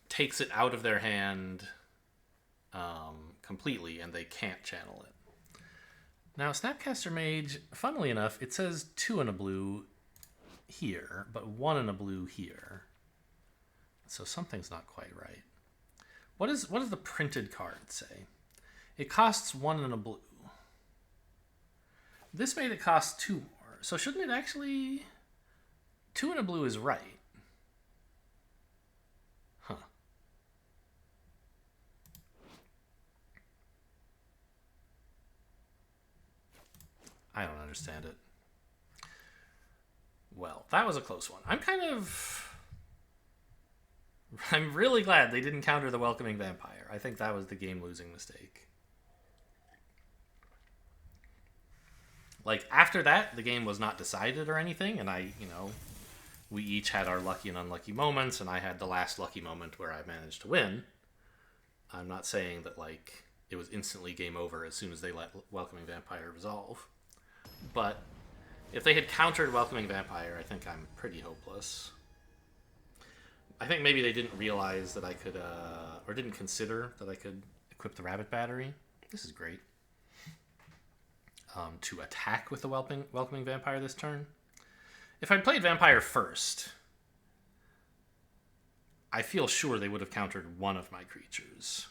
takes it out of their hand completely, and they can't channel it. Now, Snapcaster Mage, funnily enough, it says 2 and a blue here, but 1 and a blue here. So something's not quite right. What does the printed card say? It costs 1 and a blue. This made it cost 2 more. So shouldn't it actually... 2 and a blue is right. Huh. I don't understand it. Well, that was a close one. I'm really glad they didn't counter the Welcoming Vampire. I think that was the game-losing mistake. Like, after that, the game was not decided or anything, and we each had our lucky and unlucky moments, and I had the last lucky moment where I managed to win. I'm not saying that, like, it was instantly game over as soon as they let Welcoming Vampire resolve. But if they had countered Welcoming Vampire, I think I'm pretty hopeless. I think maybe they didn't realize that I could, or didn't consider that I could equip the Rabbit Battery. This is great. To attack with the Welcoming Vampire this turn. If I'd played Vampire first, I feel sure they would have countered one of my creatures.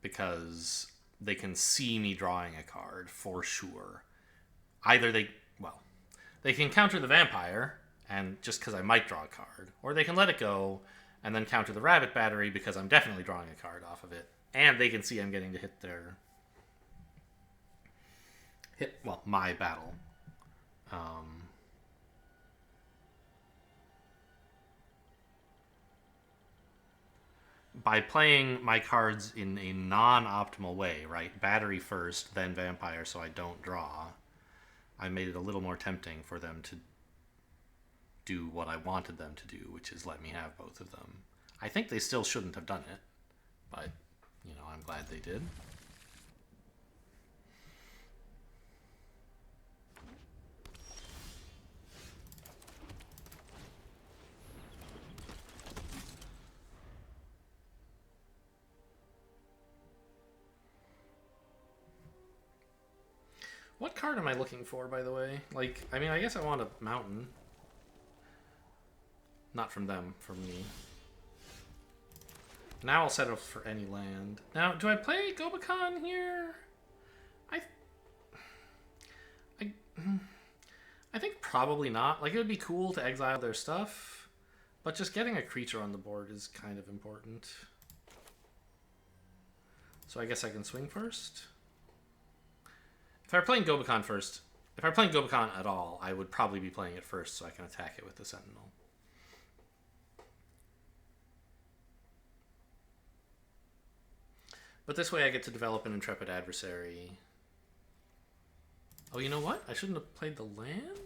Because they can see me drawing a card, for sure. Either they can counter the Vampire, and just because I might draw a card, or they can let it go, and then counter the Rabbit Battery because I'm definitely drawing a card off of it, and they can see I'm getting to hit my battle. By playing my cards in a non-optimal way, right? Battery first, then Vampire, so I don't draw. I made it a little more tempting for them to do what I wanted them to do, which is let me have both of them. I think they still shouldn't have done it, but, I'm glad they did. What card am I looking for, by the way? Like, I mean, I guess I want a mountain. Not from them, from me. Now I'll settle for any land. Now, do I play Gobakhan't here? I think probably not. Like, it would be cool to exile their stuff, but just getting a creature on the board is kind of important. So I guess I can swing first. If I were playing Gobakhan't first, if I were playing Gobakhan't at all, I would probably be playing it first so I can attack it with the Sentinel. But this way I get to develop an Intrepid Adversary. Oh, you know what? I shouldn't have played the land?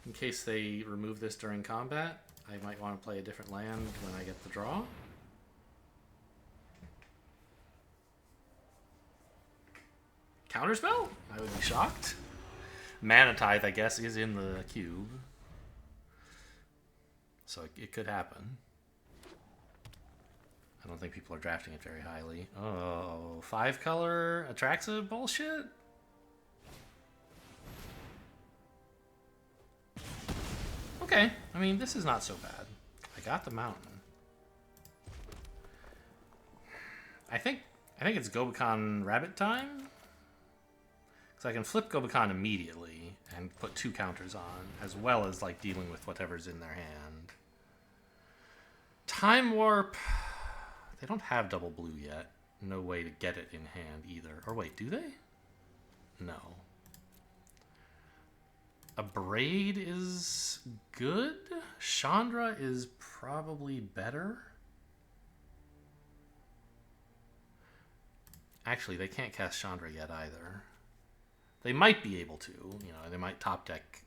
In case they remove this during combat, I might want to play a different land when I get the draw. Counterspell? I would be shocked. Mana Tithe, I guess, is in the cube. So it could happen. I don't think people are drafting it very highly. Oh, 5-color Atraxa bullshit? Okay, I mean, this is not so bad. I got the mountain. I think it's Gobakhan't Rabbit time. Because I can flip Gobakhan't immediately and put 2 counters on, as well as like dealing with whatever's in their hand. Time Warp. They don't have double blue yet. No way to get it in hand either. Or wait, do they? No. Abrade is good. Chandra is probably better. Actually, they can't cast Chandra yet either. They might be able to. You know, they might top deck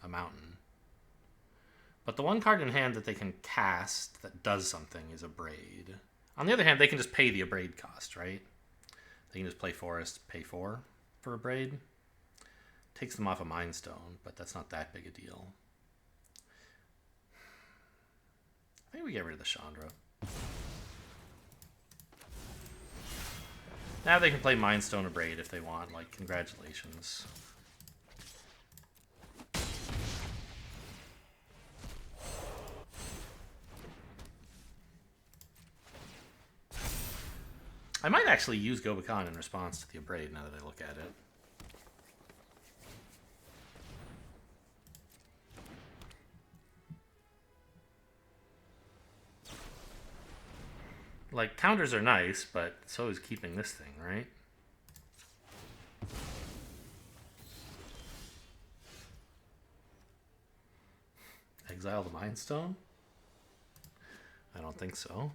a mountain. But the one card in hand that they can cast that does something is Abrade. On the other hand, they can just pay the Abrade cost, right? They can just play Forest, pay 4 for Abrade. Takes them off a Mind Stone, but that's not that big a deal. I think we get rid of the Chandra. Now they can play Mind Stone Abrade if they want. Like, congratulations. I might actually use Gobakhan't in response to the Abrade now that I look at it. Like, counters are nice, but so is keeping this thing, right? Exile the Mind Stone? I don't think so.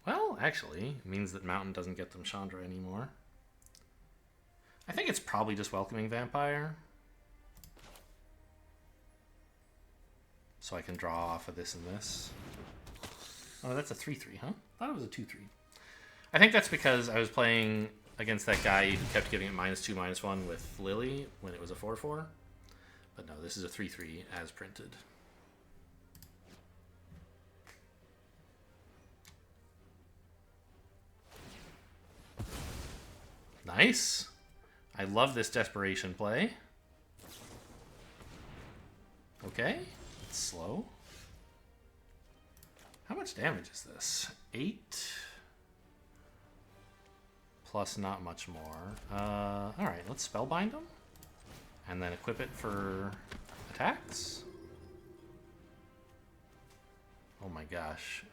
Well, actually, it means that Mountain doesn't get them Chandra anymore. I think it's probably just Welcoming Vampire. So I can draw off of this and this. Oh, that's a 3-3, huh? I thought it was a 2-3. I think that's because I was playing against that guy who kept giving it -2/-1 with Lily when it was a 4-4. But no, this is a 3-3 as printed. Nice. I love this desperation play. Okay. It's slow. How much damage is this? 8. Plus not much more. Alright, let's Spellbind them. And then equip it for attacks. Oh my gosh.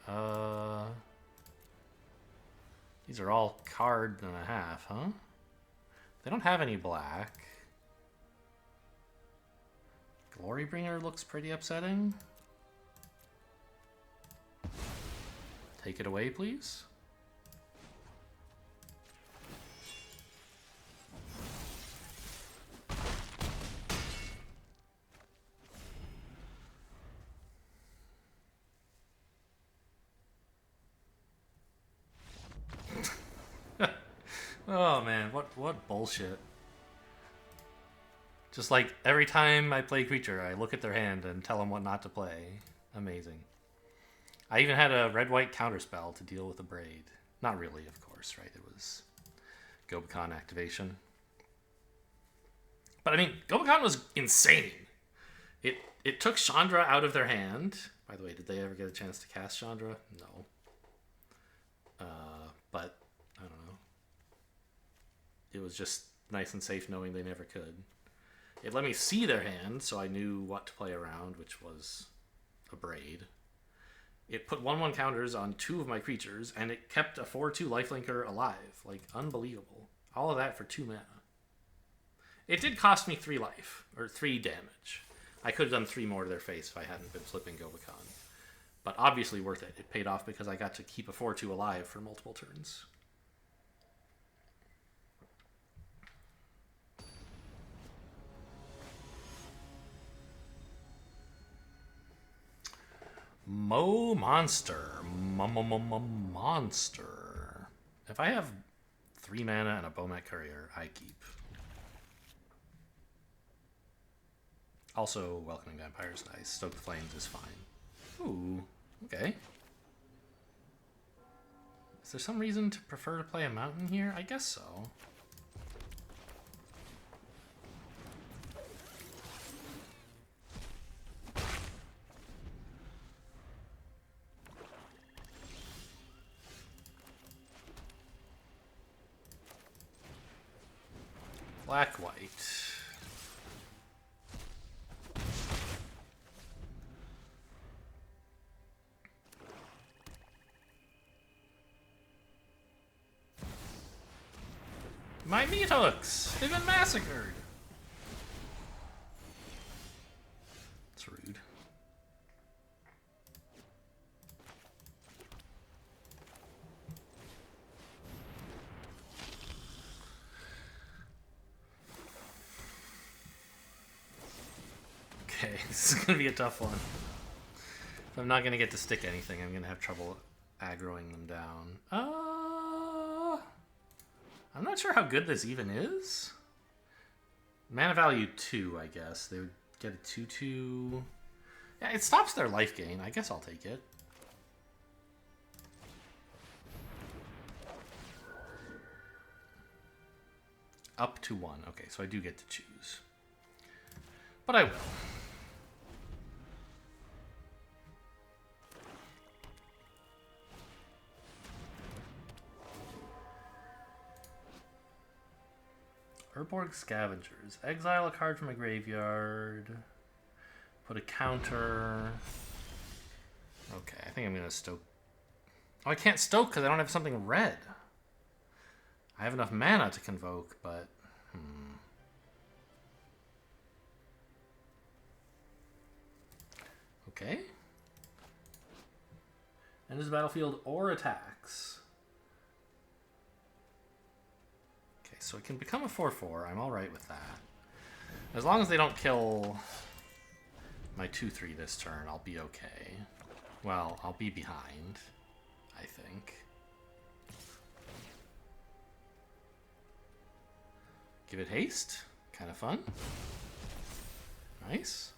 These are all card and a half, huh? They don't have any black. Glorybringer looks pretty upsetting. Take it away, please. Oh man, what bullshit. Just like every time I play creature, I look at their hand and tell them what not to play. Amazing. I even had a red-white counterspell to deal with a braid. Not really, of course, right? It was Gobakhan't activation. But I mean, Gobakhan't was insane. It took Chandra out of their hand. By the way, did they ever get a chance to cast Chandra? No. But, I don't know. It was just nice and safe knowing they never could. It let me see their hand, so I knew what to play around, which was a braid. It put 1/1 counters on 2 of my creatures, and it kept a 4/2 lifelinker alive. Like, unbelievable. All of that for 2 mana. It did cost me 3 life, or 3 damage. I could have done 3 more to their face if I hadn't been flipping Gobakhan't. But obviously worth it. It paid off because I got to keep a 4/2 alive for multiple turns. Monster. Monster. If I have 3 mana and a Bomat Courier, I keep. Also, Welcoming Vampire is nice. Stoke the Flames is fine. Ooh, okay. Is there some reason to prefer to play a mountain here? I guess so. Black-white. My meat hooks! They've been massacred! It's rude. Okay, this is gonna be a tough one. If I'm not gonna get to stick anything, I'm gonna have trouble aggroing them down. I'm not sure how good this even is. Mana value 2, I guess. They would get a 2/2. Yeah, it stops their life gain. I guess I'll take it. Up to 1. Okay, so I do get to choose. But I will. Urborg Scavengers. Exile a card from a graveyard. Put a counter. Okay, I think I'm going to stoke. Oh, I can't stoke because I don't have something red. I have enough mana to convoke, but... Okay. Enters the battlefield or attacks. Okay, so it can become a 4/4. I'm alright with that. As long as they don't kill my 2/3 this turn, I'll be okay. Well, I'll be behind, I think. Give it haste. Kind of fun. Nice.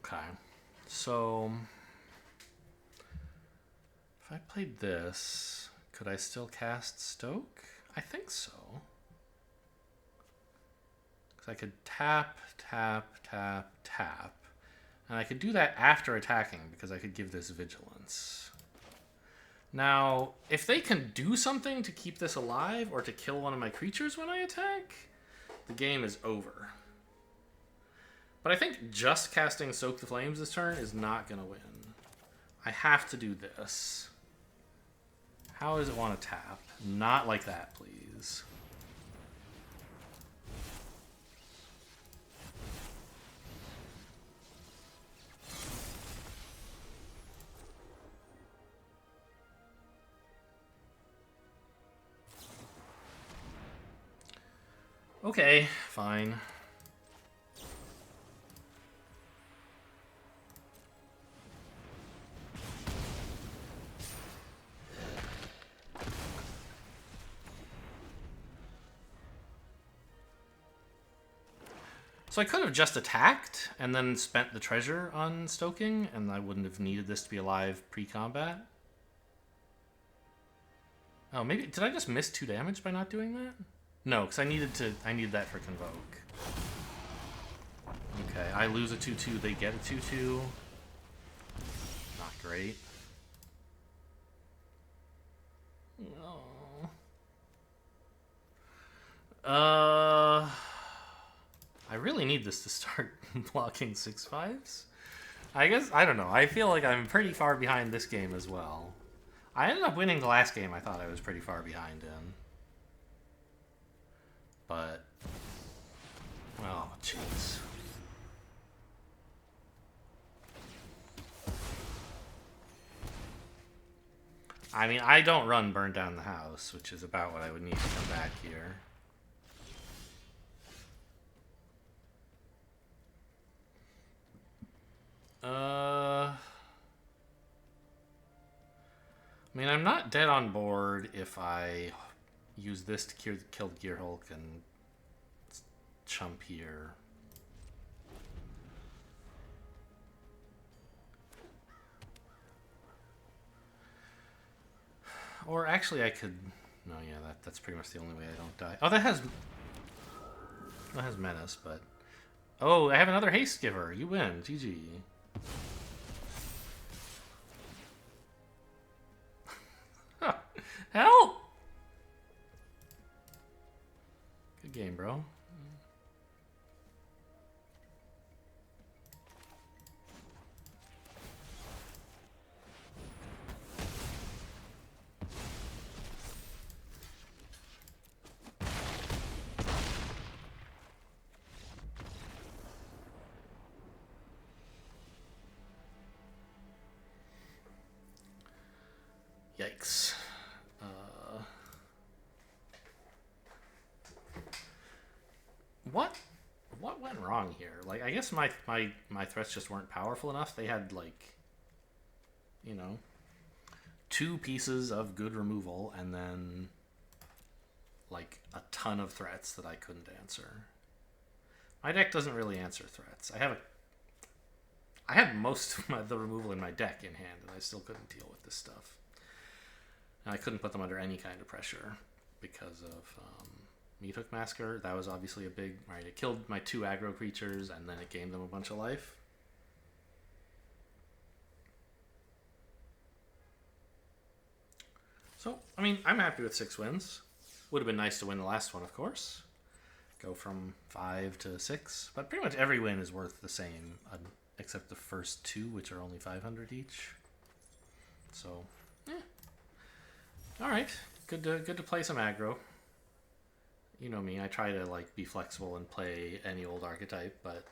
Okay, so if I played this, could I still cast Stoke? I think so. Because I could tap, tap, tap, tap. And I could do that after attacking because I could give this Vigilance. Now, if they can do something to keep this alive or to kill one of my creatures when I attack, the game is over. But I think just casting Soak the Flames this turn is not going to win. I have to do this. How does it want to tap? Not like that, please. Okay, fine. So I could have just attacked and then spent the treasure on stoking, and I wouldn't have needed this to be alive pre-combat. Oh, maybe did I just miss 2 damage by not doing that? No, because I needed that for Convoke. Okay, I lose a 2/2, they get a 2/2. Not great. Oh. I really need this to start blocking 6/5s. I guess, I don't know. I feel like I'm pretty far behind this game as well. I ended up winning the last game I thought I was pretty far behind in. But, oh, jeez. I mean, I don't run Burn Down the House, which is about what I would need to come back here. I mean, I'm not dead on board if I use this to kill the Gear Hulk and chump here. Or actually I could... No, yeah, that's pretty much the only way I don't die. Oh, that has Menace, but... Oh, I have another Haste Giver. You win. GG. Help! Good game, bro. Yikes. What went wrong here? Like, I guess my threats just weren't powerful enough. They had, like, you know, 2 pieces of good removal and then, like, a ton of threats that I couldn't answer. My deck doesn't really answer threats. I had most of the removal in my deck in hand, and I still couldn't deal with this stuff. And I couldn't put them under any kind of pressure because of Meat Hook Massacre. That was obviously a big... Right, it killed my 2 aggro creatures, and then it gained them a bunch of life. So, I mean, I'm happy with 6 wins. Would have been nice to win the last one, of course. Go from 5 to 6. But pretty much every win is worth the same, except the first 2, which are only 500 each. So, yeah. Alright, good to play some aggro. You know me, I try to like be flexible and play any old archetype, but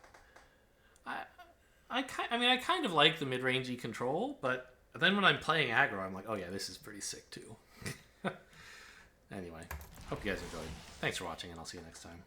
I kind of like the mid-rangey control, but then when I'm playing aggro, I'm like, oh yeah, this is pretty sick too. Anyway, hope you guys enjoyed. Thanks for watching, and I'll see you next time.